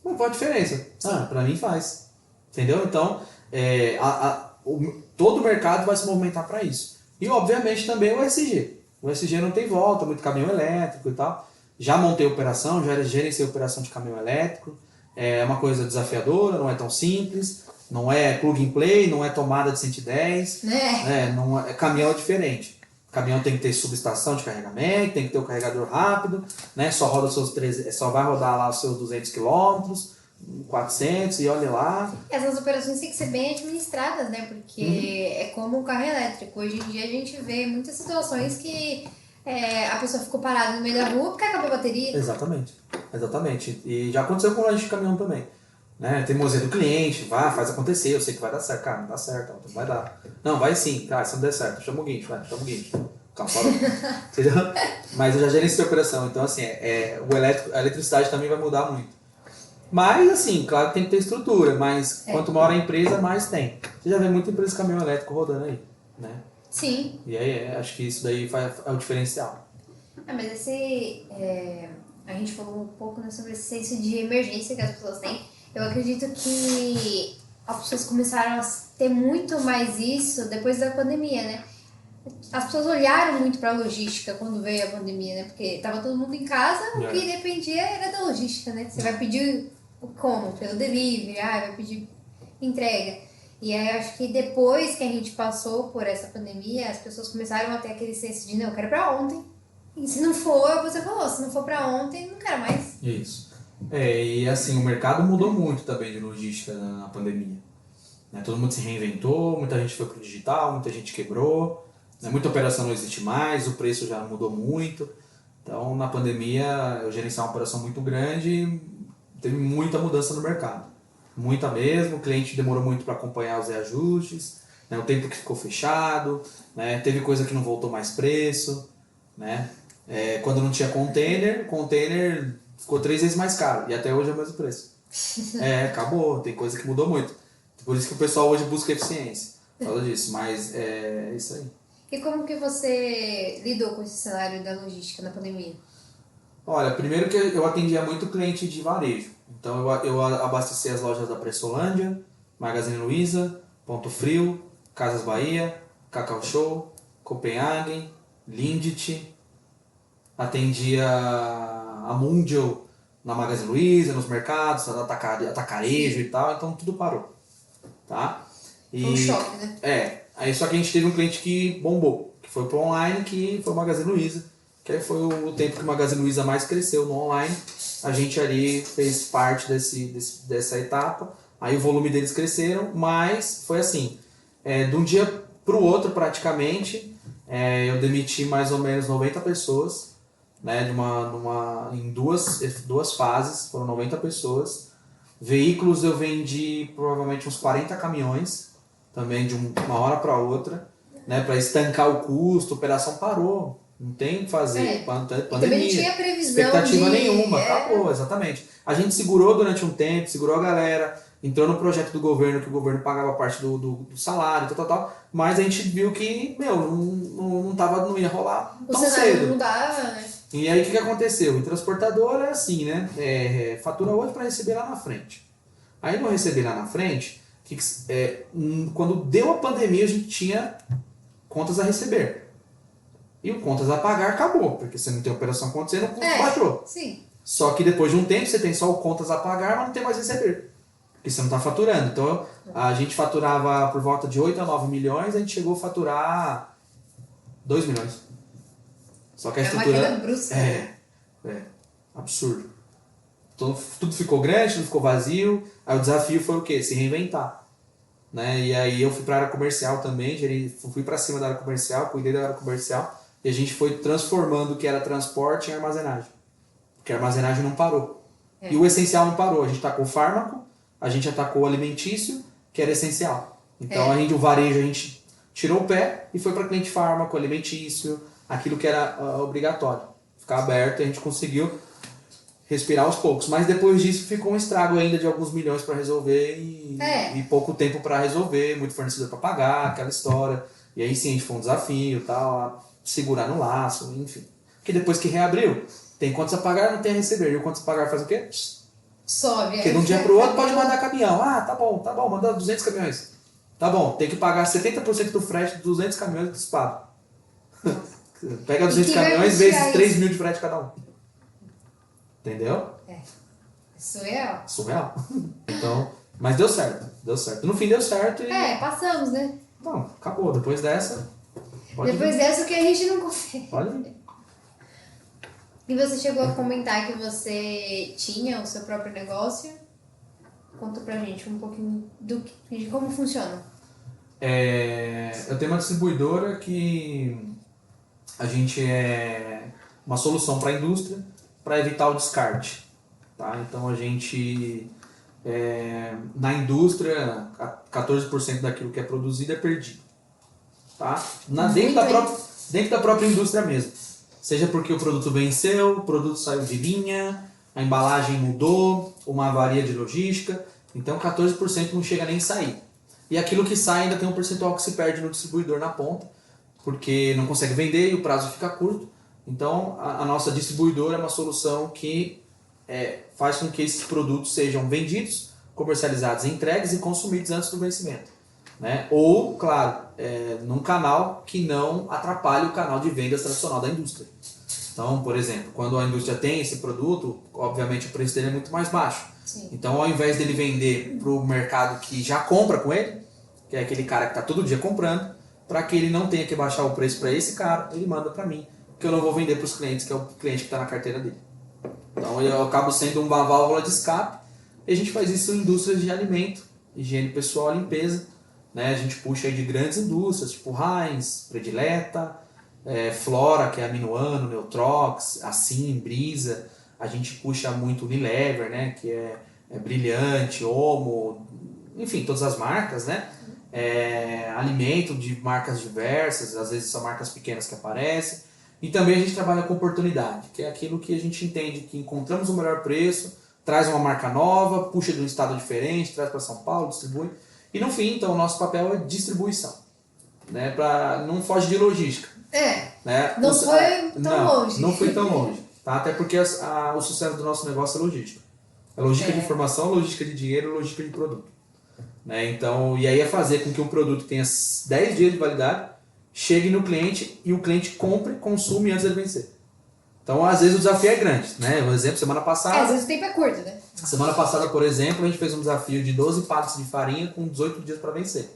Mas qual a diferença? Para mim faz. Entendeu? Então, todo o mercado vai se movimentar para isso. E, obviamente, também o ESG. O ESG não tem volta, muito caminhão elétrico e tal. Já montei operação, já gerenciei operação de caminhão elétrico. É uma coisa desafiadora, não é tão simples. Não é plug and play, não é tomada de 110. Caminhão é diferente. Caminhão tem que ter subestação de carregamento, tem que ter o carregador rápido, né? Só vai rodar lá os seus 200 km, 400 e olha lá. Essas operações têm que ser bem administradas, né? Porque é como o carro elétrico. Hoje em dia a gente vê muitas situações que a pessoa ficou parada no meio da rua porque acabou a bateria. Exatamente. E já aconteceu com o lanche de caminhão também. Né? Teimosia do cliente, faz acontecer, eu sei que vai dar certo. Cara, não dá certo, não vai dar. Não, vai sim, cara, se não der certo, chama o guincho. Calma, parou. Entendeu? Mas eu já gerenciei a operação, então assim, a eletricidade também vai mudar muito. Mas assim, claro que tem que ter estrutura, mas quanto maior a empresa, mais tem. Você já vê muita empresa de caminhão elétrico rodando aí, né? Sim. E aí, acho que isso daí é o diferencial. Mas a gente falou um pouco, né, sobre esse senso de emergência que as pessoas têm. Eu acredito que as pessoas começaram a ter muito mais isso depois da pandemia, né? As pessoas olharam muito para a logística quando veio a pandemia, né? Porque tava todo mundo em casa, o que dependia era da logística, né? Você vai pedir como? Pelo delivery, vai pedir entrega. E aí acho que depois que a gente passou por essa pandemia, as pessoas começaram a ter aquele senso de, não, eu quero para ontem. E se não for, você falou, se não for para ontem, não quero mais. Isso. E assim, o mercado mudou muito também de logística na pandemia. Né? Todo mundo se reinventou, muita gente foi pro digital, muita gente quebrou, né? Muita operação não existe mais, o preço já mudou muito. Então, na pandemia, eu gerenciei uma operação muito grande, teve muita mudança no mercado. Muita mesmo, o cliente demorou muito para acompanhar os reajustes, né? O tempo que ficou fechado, né? Teve coisa que não voltou mais preço, né? Quando não tinha container ficou 3 vezes mais caro. E até hoje é o mesmo preço. Acabou. Tem coisa que mudou muito. Por isso que o pessoal hoje busca eficiência. Fala disso. Mas é isso aí. E como que você lidou com esse cenário da logística na pandemia? Olha, primeiro que eu atendia muito cliente de varejo. Então eu abasteci as lojas da Pressolândia, Magazine Luiza, Ponto Frio, Casas Bahia, Cacau Show, Copenhagen, Lindt, atendia a Mundial na Magazine Luiza, nos mercados, atacarejo e tal, então tudo parou. Tá? E, Foi um choque, né? Aí só que a gente teve um cliente que bombou, que foi pro online, que foi o Magazine Luiza, que aí foi o tempo que o Magazine Luiza mais cresceu no online. A gente ali fez parte dessa etapa, aí o volume deles cresceram, mas foi assim, de um dia pro outro praticamente, eu demiti mais ou menos 90 pessoas, né, em duas fases, foram 90 pessoas. Veículos eu vendi provavelmente uns 40 caminhões, também de uma hora para outra, né, para estancar o custo, a operação parou. Não tem o que fazer. Pandemia. E também não tinha previsão expectativa nenhuma, acabou, exatamente. A gente segurou durante um tempo, segurou a galera, entrou no projeto do governo, que o governo pagava parte do salário, tal, mas a gente viu que, não ia rolar tão cedo. Não dava, né? E aí o que aconteceu? O transportador é assim, né? Fatura hoje para receber lá na frente. Aí no receber lá na frente, quando deu a pandemia, a gente tinha contas a receber. E o contas a pagar acabou, porque você não tem operação acontecendo, o custo baixou. Sim. Só que depois de um tempo você tem só o contas a pagar, mas não tem mais receber. Porque você não está faturando. Então a gente faturava por volta de 8 a 9 milhões, a gente chegou a faturar 2 milhões. Só que a estrutura... uma queda brusca. Absurdo. Então tudo ficou grande, tudo ficou vazio. Aí o desafio foi o quê? Se reinventar. Né? E aí eu fui para a área comercial também, fui para cima da área comercial, cuidei da área comercial. E a gente foi transformando o que era transporte em armazenagem. Porque a armazenagem não parou. E o essencial não parou. A gente atacou o fármaco, a gente atacou o alimentício, que era essencial. Então o varejo a gente tirou o pé e foi para cliente fármaco, alimentício, aquilo que era obrigatório. Ficar aberto, e a gente conseguiu respirar aos poucos. Mas depois disso ficou um estrago ainda de alguns milhões para resolver e pouco tempo para resolver, muito fornecedor para pagar, aquela história. E aí sim, a gente foi um desafio, tal, segurar no laço, enfim. Porque depois que reabriu, tem contas a pagar, não tem a receber. E o contas a pagar faz o quê? Sobe. Porque de um dia para o outro pode mandar caminhão. Ah, tá bom, manda 200 caminhões. Tá bom, tem que pagar 70% do frete de 200 caminhões antecipado. Pega 200 caminhões vezes 3 mil de frete cada um. Entendeu? Surreal. Surreal. Então, mas deu certo. No fim deu certo e... passamos, né? Bom, acabou. Depois dessa... Depois dessa o que a gente não consegue. Pode vir. E você chegou a comentar que você tinha o seu próprio negócio? Conta pra gente um pouquinho de como funciona. Eu tenho uma distribuidora que a gente é uma solução para a indústria para evitar o descarte. Tá? Então a gente, na indústria, 14% daquilo que é produzido é perdido. Tá? Dentro da própria indústria mesmo. Seja porque o produto venceu, o produto saiu de linha, a embalagem mudou, uma avaria de logística. Então 14% não chega nem a sair. E aquilo que sai ainda tem um percentual que se perde no distribuidor na ponta, porque não consegue vender e o prazo fica curto. Então a nossa distribuidora é uma solução que faz com que esses produtos sejam vendidos, comercializados, entregues e consumidos antes do vencimento. Né? Ou, claro, num canal que não atrapalhe o canal de vendas tradicional da indústria. Então, por exemplo, quando a indústria tem esse produto, obviamente o preço dele é muito mais baixo. Sim. Então, ao invés dele vender para o mercado que já compra com ele, que é aquele cara que está todo dia comprando, para que ele não tenha que baixar o preço para esse cara, ele manda para mim, que eu não vou vender para os clientes, que é o cliente que está na carteira dele. Então, eu acabo sendo uma válvula de escape, e a gente faz isso em indústrias de alimento, higiene pessoal, limpeza. Né? A gente puxa aí de grandes indústrias, tipo Heinz, Predileta, Flora, que é a Minuano, Neutrox, Assim, Brisa. A gente puxa muito Unilever, né? Que é Brilhante, Omo, enfim, todas as marcas, né? Alimento de marcas diversas, às vezes são marcas pequenas que aparecem. E também a gente trabalha com oportunidade, que é aquilo que a gente entende que encontramos o melhor preço, traz uma marca nova, puxa de um estado diferente, traz para São Paulo, distribui. E no fim, então, o nosso papel é distribuição. Né? Não foge de logística. Né? Não foi tão longe. Não foi tão longe. Tá? Até porque o sucesso do nosso negócio é logística. É logística de informação, logística de dinheiro, logística de produto. Né? Então, e aí é fazer com que um produto tenha 10 dias de validade, chegue no cliente e o cliente compre, consuma antes de vencer. Então, às vezes o desafio é grande, né? Um exemplo, semana passada... às vezes o tempo é curto, né? Semana passada, por exemplo, a gente fez um desafio de 12 pallets de farinha com 18 dias para vencer.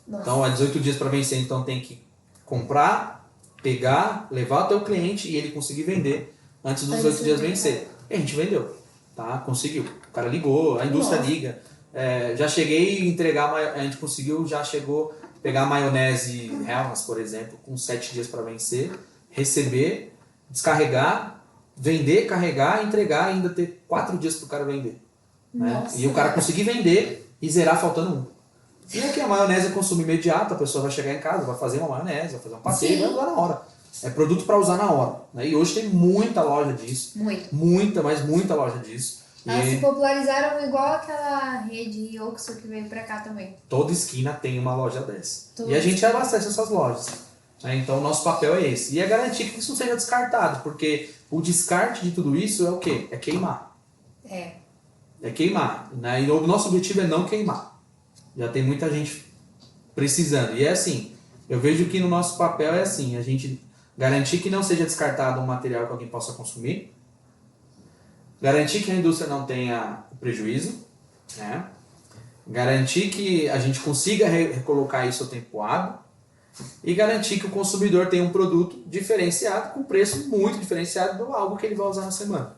Nossa. Então, é 18 dias para vencer, então tem que comprar, pegar, levar até o cliente e ele conseguir vender antes dos 18 dias vencer. E a gente vendeu, tá? Conseguiu. O cara ligou, a indústria liga. Já cheguei a entregar, a gente conseguiu, já chegou a pegar a maionese Hellmann's, por exemplo, com 7 dias para vencer, receber, descarregar, vender, carregar, entregar e ainda ter 4 dias para o cara vender. Né? E o cara conseguir vender e zerar faltando um. E aqui a maionese é consumo imediato, a pessoa vai chegar em casa, vai fazer uma maionese, vai fazer um passeio, vai usar na hora. É produto para usar na hora. Né? E hoje tem muita loja disso. Muita, mas muita loja disso. Elas se popularizaram igual aquela rede Oxxo que veio pra cá também. Toda esquina tem uma loja dessa. E a gente abastece essas lojas. Né? Então o nosso papel é esse. E é garantir que isso não seja descartado, porque o descarte de tudo isso é o quê? É queimar. É queimar. Né? E o nosso objetivo é não queimar. Já tem muita gente precisando. E é assim, eu vejo que no nosso papel é assim, a gente garantir que não seja descartado um material que alguém possa consumir, garantir que a indústria não tenha prejuízo, né? Garantir que a gente consiga recolocar isso ao tempo hábil e garantir que o consumidor tenha um produto diferenciado, com preço muito diferenciado do algo que ele vai usar na semana.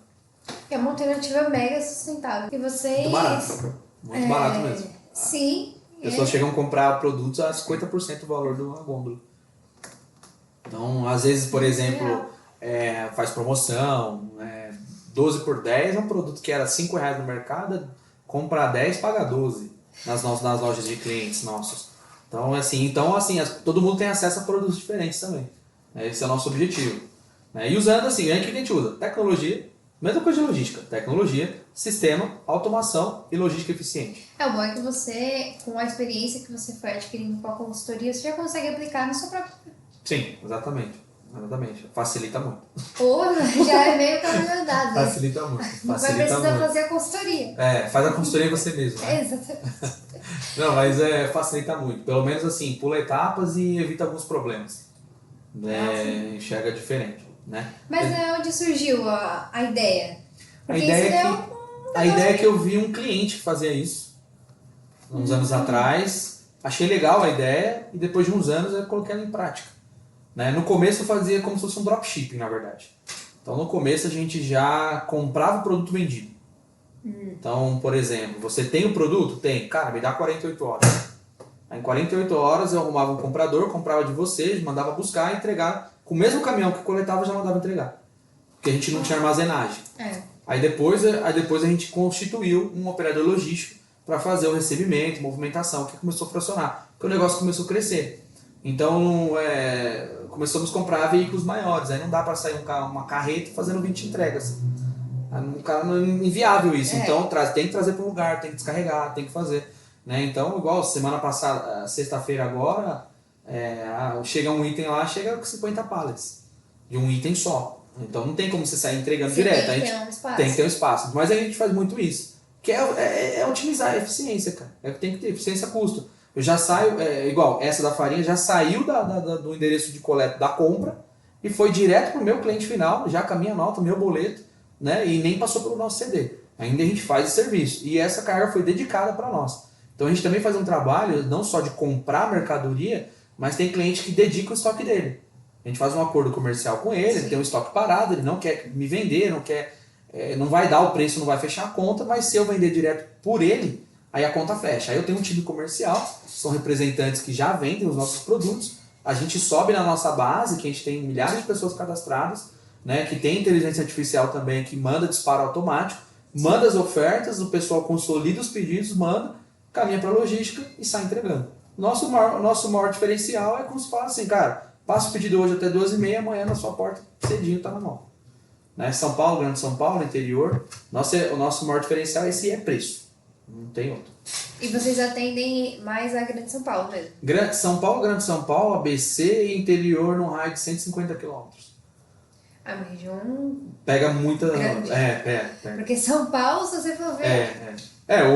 É uma alternativa mega sustentável. E vocês... Muito barato. Muito barato mesmo. Sim. As pessoas chegam a comprar produtos a 50% do valor de uma gôndola. Então, às vezes, por exemplo, faz promoção, 12 por 10 é um produto que era R$5 no mercado, compra 10, paga 12 nas lojas de clientes nossos. Então, assim, todo mundo tem acesso a produtos diferentes também. Esse é o nosso objetivo. E usando, assim, o que a gente usa? Tecnologia, mesma coisa de logística. Tecnologia, sistema, automação e logística eficiente. O bom é que você, com a experiência que você foi adquirindo com a consultoria, você já consegue aplicar na sua própria... Sim, exatamente. Facilita muito. Ou já é meio caminho andado. Facilita muito. Não vai precisar fazer a consultoria. Faz a consultoria você mesmo. Né? Exatamente. Não, mas facilita muito. Pelo menos assim, pula etapas e evita alguns problemas. Enxerga diferente. Né? Mas onde surgiu a ideia? A ideia é que eu vi um cliente que fazia isso uns anos atrás. Achei legal a ideia e depois de uns anos eu coloquei ela em prática. Né? No começo eu fazia como se fosse um dropshipping, na verdade. Então no começo a gente já comprava o produto vendido. Então, por exemplo, você tem o produto? Tem. Cara, me dá 48 horas. Aí, em 48 horas eu arrumava um comprador, comprava de você, mandava buscar e entregar. Com o mesmo caminhão que coletava, já mandava entregar. Porque a gente não tinha armazenagem. Aí depois a gente constituiu um operador logístico para fazer o recebimento, movimentação, que começou a funcionar. Porque o negócio começou a crescer. Então, começamos a comprar veículos maiores. Aí não dá para sair uma carreta fazendo 20 entregas. É inviável isso. Então, tem que trazer para um lugar, tem que descarregar, tem que fazer. Né? Então, igual semana passada, sexta-feira agora, chega um item lá, chega com 50 pallets. De um item só. Então, não tem como você sair entregando direto. Tem que ter um espaço. Mas a gente faz muito isso. Que é otimizar a eficiência, cara. Tem que ter eficiência-custo. Eu já saio, igual essa da farinha, já saiu do endereço de coleta da compra e foi direto para o meu cliente final, já com a minha nota, o meu boleto, né? E nem passou pelo nosso CD. Ainda a gente faz esse serviço. E essa carga foi dedicada para nós. Então a gente também faz um trabalho, não só de comprar mercadoria, mas tem cliente que dedica o estoque dele. A gente faz um acordo comercial com ele, ele tem um estoque parado, ele não quer me vender, não vai dar o preço, não vai fechar a conta, mas se eu vender direto por ele, aí a conta fecha. Aí eu tenho um time comercial, são representantes que já vendem os nossos produtos, a gente sobe na nossa base, que a gente tem milhares de pessoas cadastradas, né, que tem inteligência artificial também, que manda disparo automático, manda as ofertas, o pessoal consolida os pedidos, manda, caminha para a logística e sai entregando. Nosso maior diferencial é como se fala assim, cara, passa o pedido hoje até 2h30, amanhã na sua porta, cedinho tá na mão. Né? São Paulo, Grande São Paulo, interior, o nosso maior diferencial é preço, não tem outro. E vocês atendem mais a Grande São Paulo mesmo? São Paulo, Grande São Paulo, ABC e interior no raio de 150 km. É uma região Pega muita... grande. Pega. Porque São Paulo, se você for ver...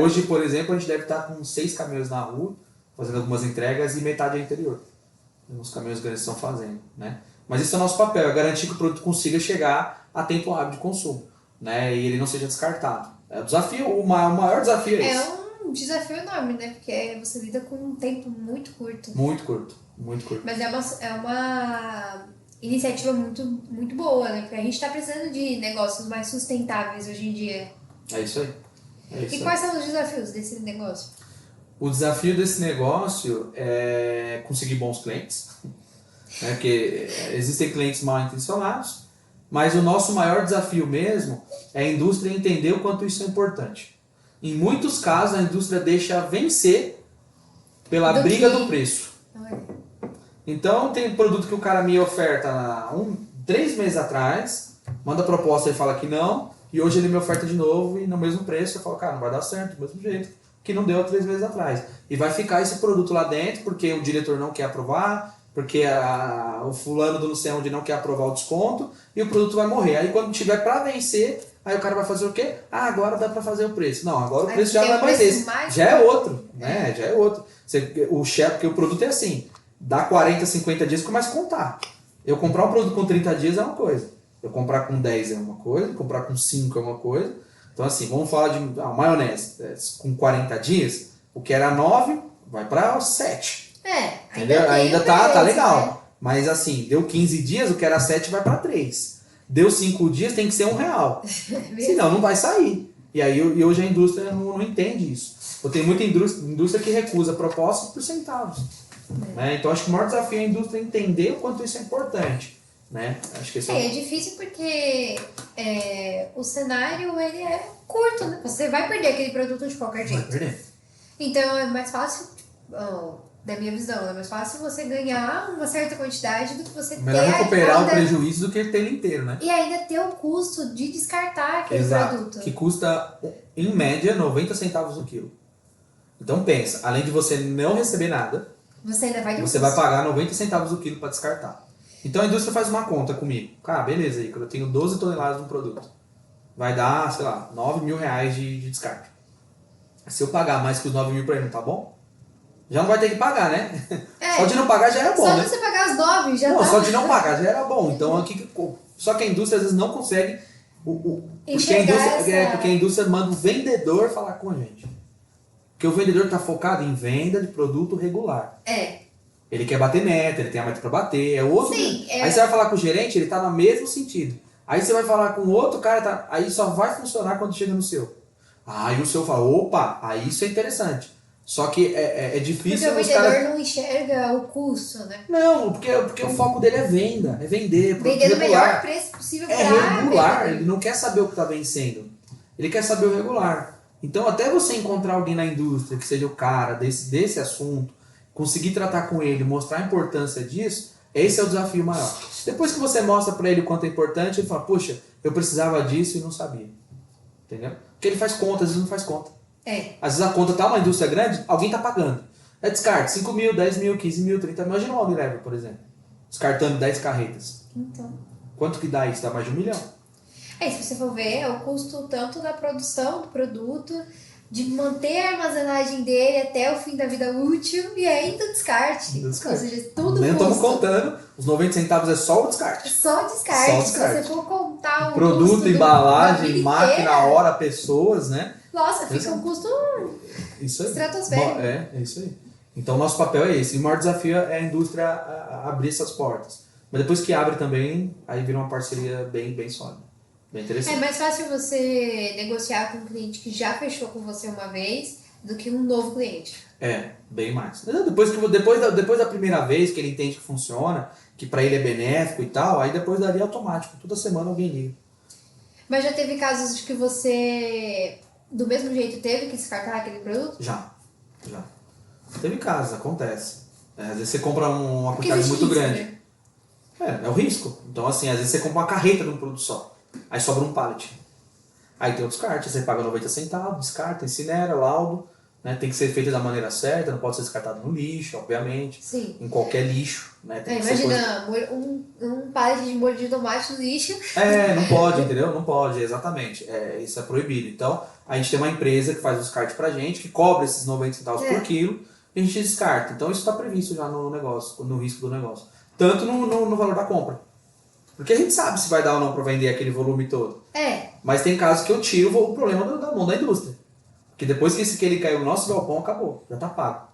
Hoje, por exemplo, a gente deve estar com 6 caminhões na rua, fazendo algumas entregas, e metade é interior. Os caminhões grandes estão fazendo, né? Mas esse é o nosso papel, é garantir que o produto consiga chegar a tempo hábil de consumo, né? E ele não seja descartado. É o desafio, o maior desafio é esse. É um desafio enorme, né? Porque você lida com um tempo muito curto. Muito curto, muito curto. Mas é uma iniciativa muito, muito boa, né? Porque a gente está precisando de negócios mais sustentáveis hoje em dia. É isso aí. E quais são os desafios desse negócio? O desafio desse negócio é conseguir bons clientes, né? Porque existem clientes mal intencionados, mas o nosso maior desafio mesmo é a indústria entender o quanto isso é importante. Em muitos casos, a indústria deixa vencer pela briga do preço. Então, tem produto que o cara me oferta 3 meses atrás, manda proposta e fala que não, e hoje ele me oferta de novo e no mesmo preço eu falo, cara, não vai dar certo, do mesmo jeito que não deu há 3 meses atrás. E vai ficar esse produto lá dentro porque o diretor não quer aprovar, porque o fulano do não sei onde não quer aprovar o desconto, e o produto vai morrer. Aí quando tiver para vencer, aí o cara vai fazer o quê? Agora dá para fazer o preço. Não, agora o preço já não é mais esse. Já é outro, né? Já é outro. Porque o produto é assim, dá 40, 50 dias e começa a contar. Eu comprar um produto com 30 dias é uma coisa. Eu comprar com 10 é uma coisa, comprar com 5 é uma coisa. Então assim, vamos falar de maionese. Com 40 dias, o que era 9 vai para 7. Ainda tá legal. Né? Mas assim, deu 15 dias, o que era 7 vai para 3. Deu 5 dias, tem que ser R$1. Senão não vai sair. E aí hoje a indústria não entende isso. Eu tenho muita indústria que recusa propostas por centavos. Né? Então acho que o maior desafio é a indústria entender o quanto isso é importante. Né? Acho que é difícil porque o cenário ele é curto, né? Você vai perder aquele produto de qualquer jeito. Vai perder. Então é mais fácil, da minha visão, é mais fácil você ganhar uma certa quantidade do que você ter... Melhor recuperar o prejuízo do que ter ele inteiro, né? E ainda ter o custo de descartar aquele produto. Que custa, em média, 90 centavos o quilo. Então pensa, além de você não receber nada, você ainda vai ter você vai pagar 90 centavos o quilo para descartar. Então a indústria faz uma conta comigo. Cara, beleza, aí, eu tenho 12 toneladas de um produto. Vai dar, sei lá, R$9.000 de descarte. Se eu pagar mais que os 9 mil para ele, não tá bom? Já não vai ter que pagar, né? Só de não pagar já era bom, só né? de você pagar as 9 já Não, só de não pagar já era bom. Então, só que a indústria às vezes não consegue... Porque a indústria manda o vendedor falar com a gente. Porque o vendedor está focado em venda de produto regular. Ele quer bater meta, ele tem a meta para bater, é outro. Sim, Aí você vai falar com o gerente, ele tá no mesmo sentido. Aí você vai falar com outro cara, aí só vai funcionar quando chega no seu. Aí o seu fala, opa, aí isso é interessante. Só que é difícil... Porque o vendedor não enxerga o custo, né? Não, porque o foco dele é venda, é vender. Vender no melhor preço possível para regular, ele não quer saber o que está vencendo. Ele quer saber o regular. Então até você encontrar alguém na indústria que seja o cara desse assunto, conseguir tratar com ele, mostrar a importância disso, esse é o desafio maior. Depois que você mostra para ele o quanto é importante, ele fala, poxa, eu precisava disso e não sabia. Entendeu? Porque ele faz conta, às vezes não faz conta. Às vezes a conta tá uma indústria grande, alguém tá pagando. É descarte, 5 mil, 10 mil, 15 mil, 30 mil. Imagina uma Unilever, por exemplo. Descartando 10 carretas. Então. Quanto que dá isso? Dá mais de 1 milhão. Se você for ver, é o custo tanto da produção do produto, de manter a armazenagem dele até o fim da vida útil e ainda o descarte. Ou seja, tudo nem estamos contando, os 90 centavos é só o descarte. Só o descarte. Se você for contar o produto, custo embalagem, máquina, hora, pessoas, né? Nossa, fica um custo estratosférico. É isso aí. Então, nosso papel é esse. E o maior desafio é a indústria abrir essas portas. Mas depois que abre também, aí vira uma parceria bem sólida. Bem interessante. É mais fácil você negociar com um cliente que já fechou com você uma vez do que um novo cliente. Bem mais. Depois da primeira vez que ele entende que funciona, que para ele é benéfico e tal, aí depois daria automático. Toda semana alguém liga. Mas já teve casos de que você, do mesmo jeito, teve que descartar aquele produto? Já. Teve casos, acontece. Às vezes você compra uma quantidade muito grande. Né? É o risco. Então, assim, às vezes você compra uma carreta de um produto só. Aí sobra um pallet. Aí tem o descarte, você paga 90 centavos, descarta, incinera, laudo, né? Tem que ser feita da maneira certa, não pode ser descartado no lixo, obviamente. Sim. Em qualquer lixo, né? Tem que ser Imagina, um pallet de molho de tomate no lixo. não pode, entendeu? Não pode, exatamente. Isso é proibido. Então, a gente tem uma empresa que faz o descarte pra gente, que cobra esses 90 centavos por quilo, e a gente descarta. Então, isso está previsto já no negócio, no risco do negócio. Tanto no valor da compra. Porque a gente sabe se vai dar ou não para vender aquele volume todo. Mas tem casos que eu tiro o problema da mão da indústria. Porque depois que esse que ele caiu no nosso galpão, acabou. Já tá pago.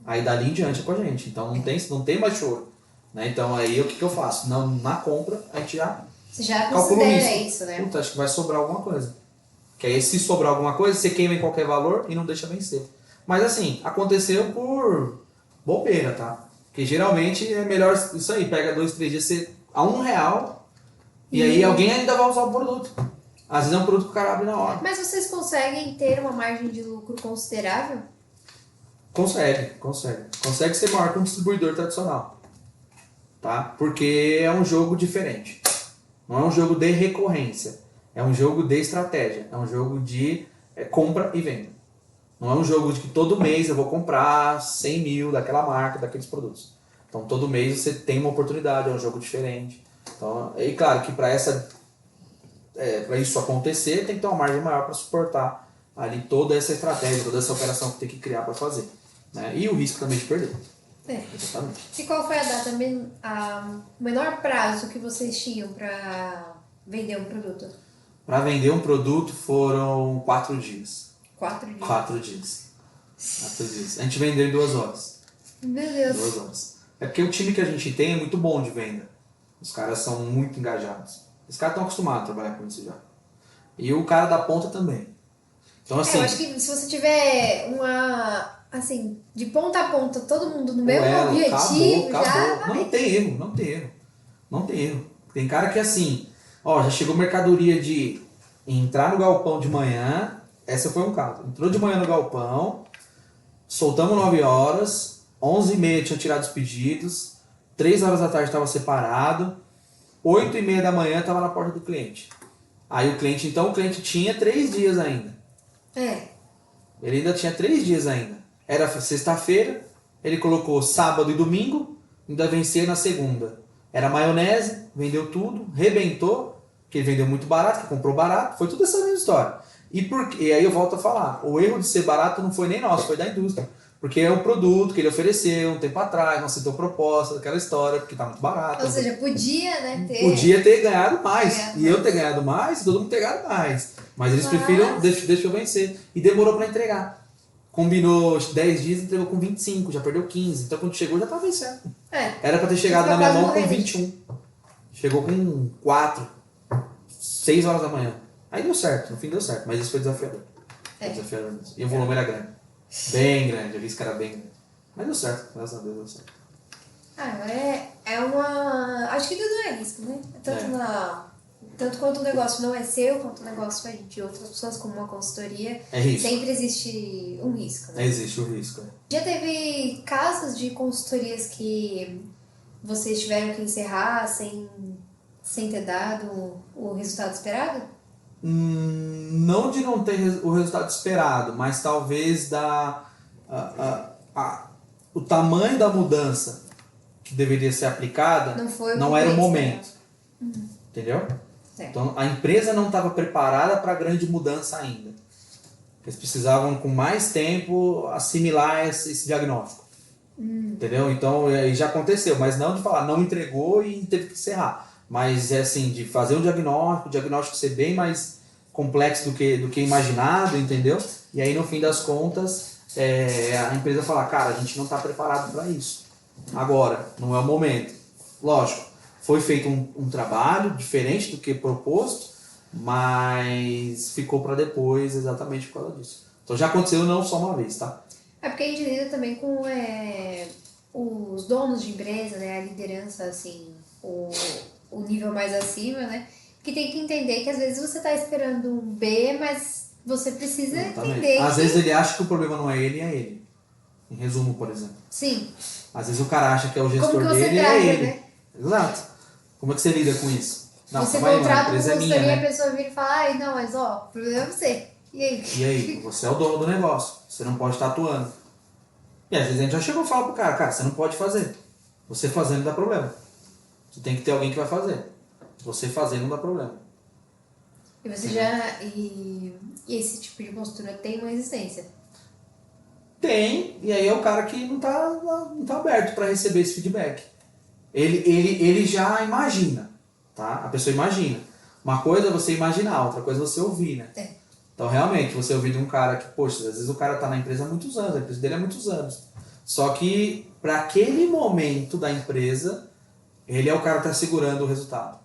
Aí dali em diante é com a gente. Então não tem mais choro. Né? Então aí o que eu faço? Na compra, a gente já Você já calcula considera isso, né? Puta, acho que vai sobrar alguma coisa. Que aí se sobrar alguma coisa, você queima em qualquer valor e não deixa vencer. Mas assim, aconteceu por bobeira, tá? Porque geralmente é melhor isso aí. Pega 2, 3 dias, você a R$1, e aí alguém ainda vai usar o produto. Às vezes é um produto que o cara abre na hora. Mas vocês conseguem ter uma margem de lucro considerável? Consegue. Consegue ser maior que um distribuidor tradicional. Tá? Porque é um jogo diferente. Não é um jogo de recorrência. É um jogo de estratégia. É um jogo de compra e venda. Não é um jogo de que todo mês eu vou comprar 100 mil daquela marca, daqueles produtos. Então todo mês você tem uma oportunidade, é um jogo diferente. Então, e claro que para isso acontecer tem que ter uma margem maior para suportar ali toda essa estratégia, toda essa operação que tem que criar para fazer. Né? E o risco também de perder. Exatamente. E qual foi o menor prazo que vocês tinham para vender um produto? Para vender um produto foram 4 dias. 4 dias? 4 dias. 4 dias. A gente vendeu em 2 horas. Meu Deus. 2 horas. É porque o time que a gente tem é muito bom de venda. Os caras são muito engajados. Os caras estão acostumados a trabalhar com isso já. E o cara da ponta também. Então, assim, eu acho que se você tiver assim, de ponta a ponta, todo mundo no mesmo objetivo, acabou. já... Não tem erro. Tem cara que assim, já chegou mercadoria de entrar no galpão de manhã, essa foi um caso. Entrou de manhã no galpão, soltamos 9 horas, 11h30 tinham tirado os pedidos, 3 horas da tarde estava separado, 8h30 da manhã estava na porta do cliente. Aí o cliente tinha 3 dias ainda. Ele ainda tinha 3 dias ainda. Era sexta-feira, ele colocou sábado e domingo, ainda vencia na segunda. Era maionese, vendeu tudo, rebentou, que ele vendeu muito barato, que comprou barato, foi tudo essa mesma história. E aí eu volto a falar, o erro de ser barato não foi nem nosso, foi da indústria. Porque é um produto que ele ofereceu um tempo atrás, não aceitou proposta, aquela história, porque tá muito barato. Ou seja, podia, né, Podia ter ganhado mais. Eu ter ganhado mais, todo mundo ter ganhado mais. Mas eles preferiram, deixa eu vencer. E demorou para entregar. Combinou 10 dias e entregou com 25, já perdeu 15. Então quando chegou já tava vencendo. Era para ter chegado na minha mão com 21. Chegou com 4, 6 horas da manhã. Aí deu certo, no fim deu certo, mas isso foi desafiador. Foi desafiador mesmo. E o volume era grande. Bem grande, eu vi esse cara bem grande. Mas deu certo, graças a Deus deu certo. Agora acho que tudo é risco, né? Tanto quanto o negócio não é seu, quanto o negócio é de outras pessoas, como uma consultoria, sempre existe um risco, né? Existe o risco, Já teve casos de consultorias que vocês tiveram que encerrar sem ter dado o resultado esperado? Não de não ter o resultado esperado, mas talvez o tamanho da mudança que deveria ser aplicada não era o momento. Entendeu? Certo. Então a empresa não estava preparada para a grande mudança ainda. Eles precisavam com mais tempo assimilar esse diagnóstico. Entendeu? Então já aconteceu, mas não de falar não entregou e teve que encerrar. Mas é assim, de fazer um diagnóstico, o diagnóstico ser bem mais complexo do que imaginado, entendeu? E aí no fim das contas a empresa fala, cara, a gente não está preparado para isso. Agora, não é o momento. Lógico, foi feito um trabalho diferente do que proposto, mas ficou para depois exatamente por causa disso. Então já aconteceu não só uma vez, tá? É porque a gente lida também com os donos de empresa, né? A liderança, assim, o nível mais acima, né? Que tem que entender que às vezes você está esperando um B, mas você precisa entender Às vezes ele acha que o problema não é ele, é ele. Em resumo, por exemplo. Sim. Às vezes o cara acha que é o gestor Como que você dele, trata, é ele. né? Exato. Como é que você lida com isso? Não, você calma aí, contrata a empresa uma é minha, consultoria e né? a pessoa vira e fala, não, mas o problema é você. E aí? E aí, você é o dono do negócio, você não pode estar atuando. E às vezes a gente já chegou e fala pro cara, você não pode fazer. Você fazendo dá problema. Você tem que ter alguém que vai fazer. Você fazendo não dá problema. E você já... E esse tipo de postura tem uma existência? Tem, e aí é o cara que não tá aberto para receber esse feedback. Ele já imagina, tá? A pessoa imagina. Uma coisa é você imaginar, outra coisa é você ouvir, né? É. Então, realmente, você ouvir de um cara que, poxa, às vezes o cara tá na empresa há muitos anos, a empresa dele há muitos anos. Só que, para aquele momento da empresa, ele é o cara que tá segurando o resultado.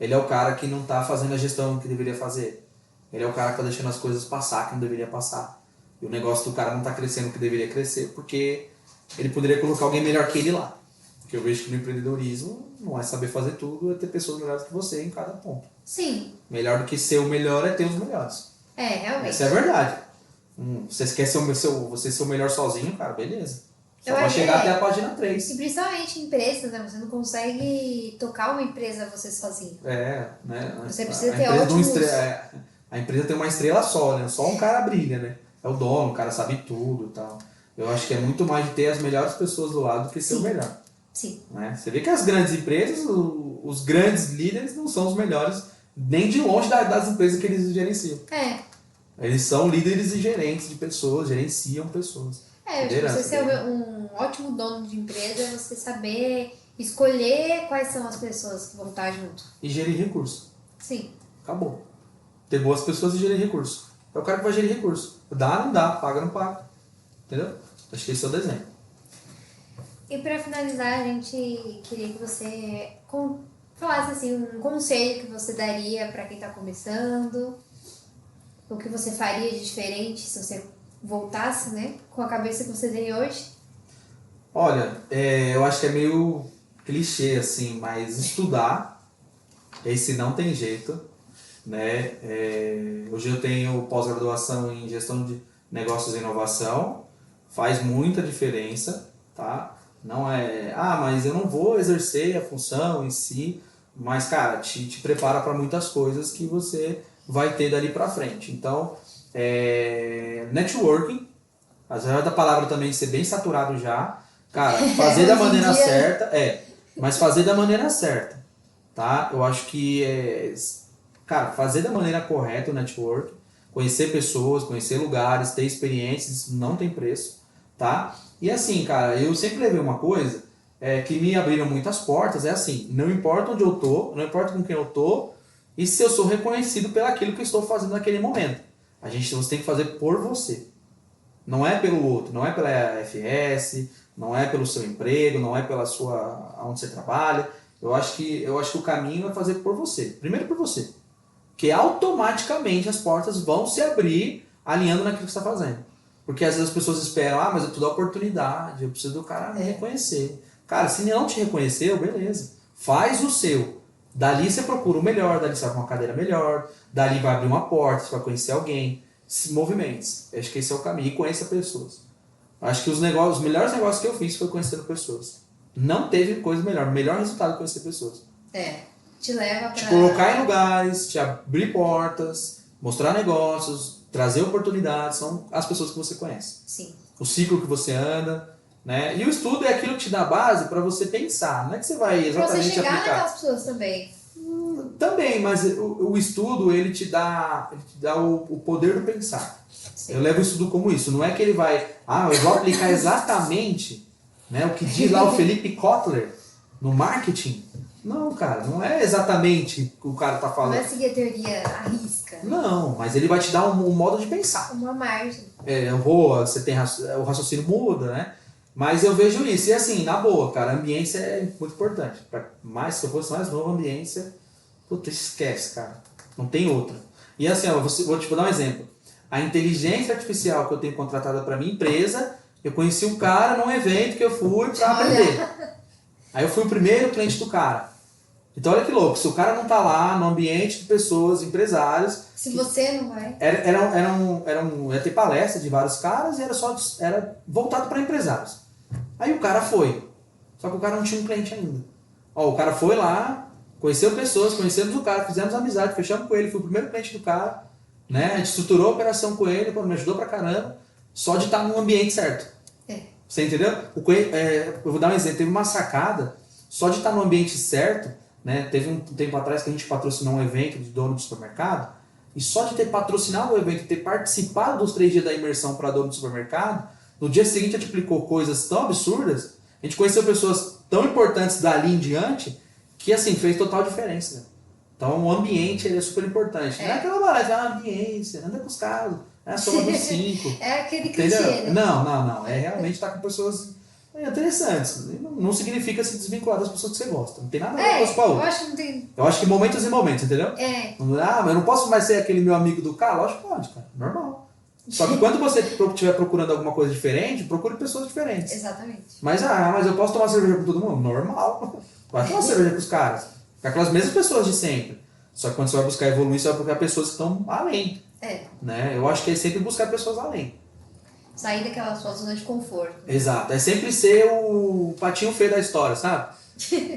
Ele é o cara que não tá fazendo a gestão que deveria fazer. Ele é o cara que tá deixando as coisas passar que não deveria passar. E o negócio do cara não tá crescendo o que deveria crescer, porque ele poderia colocar alguém melhor que ele lá. Porque eu vejo que no empreendedorismo não é saber fazer tudo, é ter pessoas melhores que você em cada ponto. Sim. Melhor do que ser o melhor é ter os melhores. É, realmente. Essa é a verdade. Você quer ser você ser o melhor sozinho, cara, beleza. Só vai chegar até a página 3. E principalmente em empresas, né? Você não consegue tocar uma empresa você sozinho. Né? Você precisa ter ótimos... A empresa tem uma estrela só, né? Só um cara brilha, né? É o dono, o cara sabe tudo e tal. Eu acho que é muito mais de ter as melhores pessoas do lado do que ser o melhor. Sim. Né? Você vê que as grandes empresas, os grandes líderes não são os melhores, nem de longe das empresas que eles gerenciam. É. Eles são líderes e gerentes de pessoas, gerenciam pessoas. É, você ser um ótimo dono de empresa é você saber escolher quais são as pessoas que vão estar junto. E gerir recurso. Sim. Acabou. Ter boas pessoas e gerir recurso. É o cara que vai gerir recurso. Dá, não dá, paga, não paga. Entendeu? Acho que esse é o desenho. E para finalizar, a gente queria que você falasse assim, um conselho que você daria para quem está começando, o que você faria de diferente se você voltasse, né, com a cabeça que você tem hoje. Olha, eu acho que é meio clichê assim, mas estudar, esse não tem jeito, né? Hoje eu tenho pós-graduação em gestão de negócios e inovação, faz muita diferença, tá? Não é, mas eu não vou exercer a função em si, mas, cara, te prepara para muitas coisas que você vai ter dali para frente. Então, networking, apesar da palavra também ser bem saturado já, cara, fazer da maneira certa, mas fazer da maneira certa, tá? Eu acho que cara, fazer da maneira correta o networking, conhecer pessoas, conhecer lugares, ter experiências, isso não tem preço, tá? E assim, cara, eu sempre levei uma coisa que me abriram muitas portas, é assim, não importa onde eu tô, não importa com quem eu tô, e se eu sou reconhecido pelo aquilo que eu estou fazendo naquele momento. Você tem que fazer por você. Não é pelo outro, não é pela FS, não é pelo seu emprego, não é pela onde você trabalha. Eu acho que o caminho é fazer por você. Primeiro por você. Porque automaticamente as portas vão se abrir alinhando naquilo que você está fazendo. Porque às vezes as pessoas esperam, mas eu te dou oportunidade, eu preciso do cara me reconhecer. Cara, se ele não te reconheceu, beleza. Faz o seu. Dali você procura o melhor, dali você vai com uma cadeira melhor, dali vai abrir uma porta, você vai conhecer alguém. Se movimente. Acho que esse é o caminho. E conheça pessoas. Acho que os melhores negócios que eu fiz foi conhecendo pessoas. Não teve coisa melhor. O melhor resultado é conhecer pessoas. Te leva pra... Te colocar em lugares, te abrir portas, mostrar negócios, trazer oportunidades, são as pessoas que você conhece. Sim. O ciclo que você anda, né? E o estudo é aquilo que te dá base para você pensar, não é que você vai exatamente aplicar. Pra você chegar naquelas pessoas também. Também, mas o estudo ele te dá o poder do pensar. Sim. Eu levo o estudo como isso, não é que ele vai, eu vou aplicar exatamente, né, o que diz lá o Felipe Kotler no marketing. Não, cara, não é exatamente o que o cara tá falando. Não vai seguir a teoria à risca. Não, mas ele vai te dar um modo de pensar. Uma margem. Você tem o raciocínio muda, né? Mas eu vejo isso. E assim, na boa, cara, a ambiência é muito importante. Se eu fosse mais novo, a ambiência, puta, esquece, cara. Não tem outra. E assim, vou te dar um exemplo. A inteligência artificial que eu tenho contratada para minha empresa, eu conheci um cara num evento que eu fui para aprender. Aí eu fui o primeiro cliente do cara. Então olha que louco, se o cara não tá lá no ambiente de pessoas, empresários... Se você não vai... Ia ter palestra de vários caras e era voltado para empresários. Aí o cara foi, só que o cara não tinha um cliente ainda. O cara foi lá, conheceu pessoas, conhecemos o cara, fizemos amizade, fechamos com ele, fui o primeiro cliente do cara. né? A gente estruturou a operação com ele, pô, me ajudou pra caramba, só de estar no ambiente certo. Você entendeu? Eu vou dar um exemplo, teve uma sacada, só de estar no ambiente certo, né? Teve um tempo atrás que a gente patrocinou um evento de dono de supermercado, e só de ter patrocinado o evento, ter participado dos 3 dias da imersão para dono de supermercado, no dia seguinte a gente aplicou coisas tão absurdas, a gente conheceu pessoas tão importantes dali em diante, que assim, fez total diferença. Né? Então o ambiente ele é super importante. Não é aquela balada, a ambiência, anda com os caras, é a soma dos 5. É aquele clichê, né? Não. É realmente estar com pessoas interessantes. Não significa se desvincular das pessoas que você gosta. Não tem nada a ver com as eu acho que não tem... Eu acho que momentos e momentos, entendeu? Mas eu não posso mais ser aquele meu amigo do cara? Lógico que pode, cara. Normal. Só que quando você estiver procurando alguma coisa diferente, procure pessoas diferentes. Exatamente. Mas eu posso tomar cerveja com todo mundo? Normal. Vai tomar cerveja com os caras. Com aquelas mesmas pessoas de sempre. Só que quando você vai buscar evoluir, você vai procurar pessoas que estão além. Né? Eu acho que é sempre buscar pessoas além. Sair daquela sua zona de conforto. Exato. É sempre ser o patinho feio da história, sabe?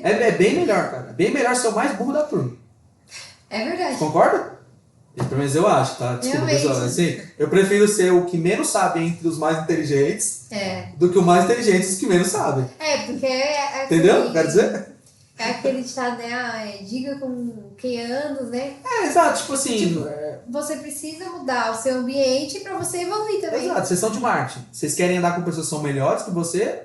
É bem melhor, cara. É bem melhor ser o mais burro da turma. É verdade. Concorda? Pelo menos eu acho, tá? Desculpa, pessoal. Assim, eu prefiro ser o que menos sabe entre os mais inteligentes do que o mais inteligente os que menos sabem. Porque entendeu? Quer dizer? É aquele ditado, né? Diga com quem anda, né? Exato. Tipo assim... Você precisa mudar o seu ambiente pra você evoluir também. Exato. Vocês são de marketing. Vocês querem andar com pessoas que são melhores que você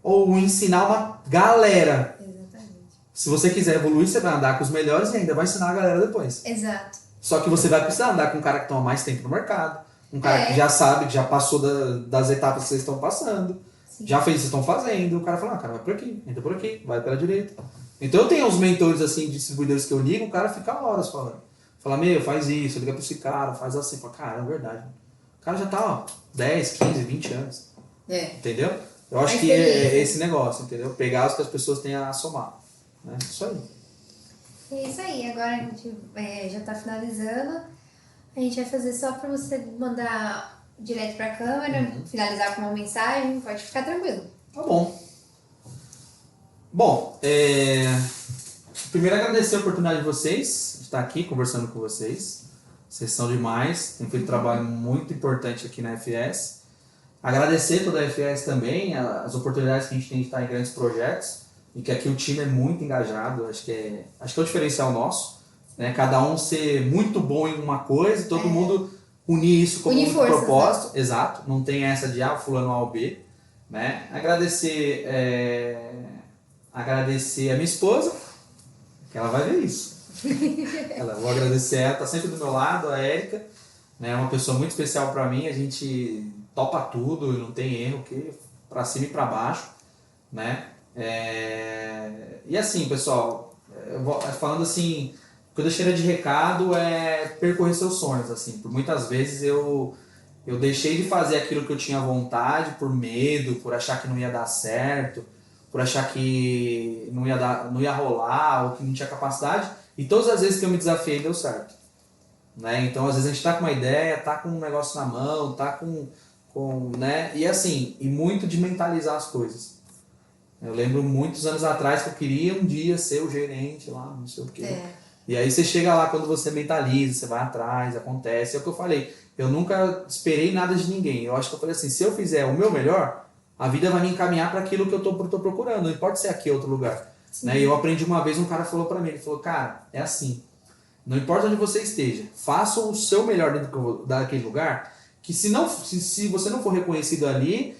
ou ensinar uma galera? Exatamente. Se você quiser evoluir, você vai andar com os melhores e ainda vai ensinar a galera depois. Exato. Só que você vai precisar andar com um cara que toma mais tempo no mercado, um cara que já sabe, que já passou das etapas que vocês estão passando, já fez o que vocês estão fazendo, o cara fala, cara, vai por aqui, entra por aqui, vai pela direita. Então eu tenho uns mentores assim, distribuidores que eu ligo, o cara fica horas falando. Fala, faz isso, liga pra esse cara, faz assim. Fala, cara, é verdade. O cara já tá, 10, 15, 20 anos. Entendeu? Eu acho que é esse negócio, entendeu? Pegar o que as pessoas têm a somar. Né? Isso aí. É isso aí, agora a gente já tá finalizando. A gente vai fazer só pra você mandar direto pra câmera, finalizar com uma mensagem, pode ficar tranquilo. Tá bom. Bom, primeiro agradecer a oportunidade de vocês, de estar aqui conversando com vocês. Vocês são demais, tem feito um trabalho muito importante aqui na FS. Agradecer toda a FS também, as oportunidades que a gente tem de estar em grandes projetos. E que aqui o time é muito engajado, acho que é o diferencial nosso, né? Cada um ser muito bom em uma coisa e todo mundo unir isso como um propósito. Né? Exato, não tem essa de fulano A ou B. Né? Agradecer a minha esposa, que ela vai ver isso. Vou agradecer ela, tá sempre do meu lado, a Érica, né? É uma pessoa muito especial para mim, a gente topa tudo, não tem erro, que para cima e para baixo, né? E assim, pessoal, falando assim, o que eu deixaria de recado é percorrer seus sonhos, assim, por muitas vezes eu deixei de fazer aquilo que eu tinha vontade por medo, por achar que não ia dar certo, por achar que não ia rolar, ou que não tinha capacidade, e todas as vezes que eu me desafiei deu certo, né? Então às vezes a gente tá com uma ideia, tá com um negócio na mão, tá né? E assim, e muito de mentalizar as coisas. Eu lembro muitos anos atrás que eu queria um dia ser o gerente lá, não sei o quê. E aí você chega lá, quando você mentaliza, você vai atrás, acontece. É o que eu falei, eu nunca esperei nada de ninguém. Eu acho que eu falei assim, se eu fizer o meu melhor, a vida vai me encaminhar para aquilo que eu tô procurando. Não importa se é aqui ou outro lugar. Né? E eu aprendi uma vez, um cara falou para mim, ele falou, cara, é assim, não importa onde você esteja, faça o seu melhor dentro daquele lugar, que se você não for reconhecido ali,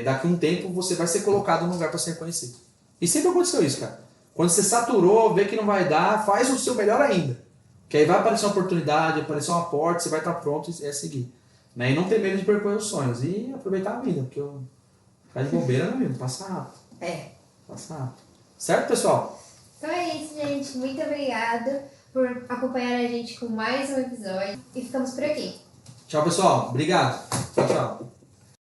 daqui a um tempo você vai ser colocado num lugar para ser reconhecido. E sempre aconteceu isso, cara. Quando você saturou, vê que não vai dar, faz o seu melhor ainda. Que aí vai aparecer uma oportunidade, aparecer uma porta, você vai estar pronto e seguir. Né? E não ter medo de percorrer os sonhos. E aproveitar a vida, porque ficar de bobeira não é mesmo, passa rápido. Passa rápido. Certo, pessoal? Então é isso, gente. Muito obrigada por acompanhar a gente com mais um episódio. E ficamos por aqui. Tchau, pessoal. Obrigado. Tchau, tchau.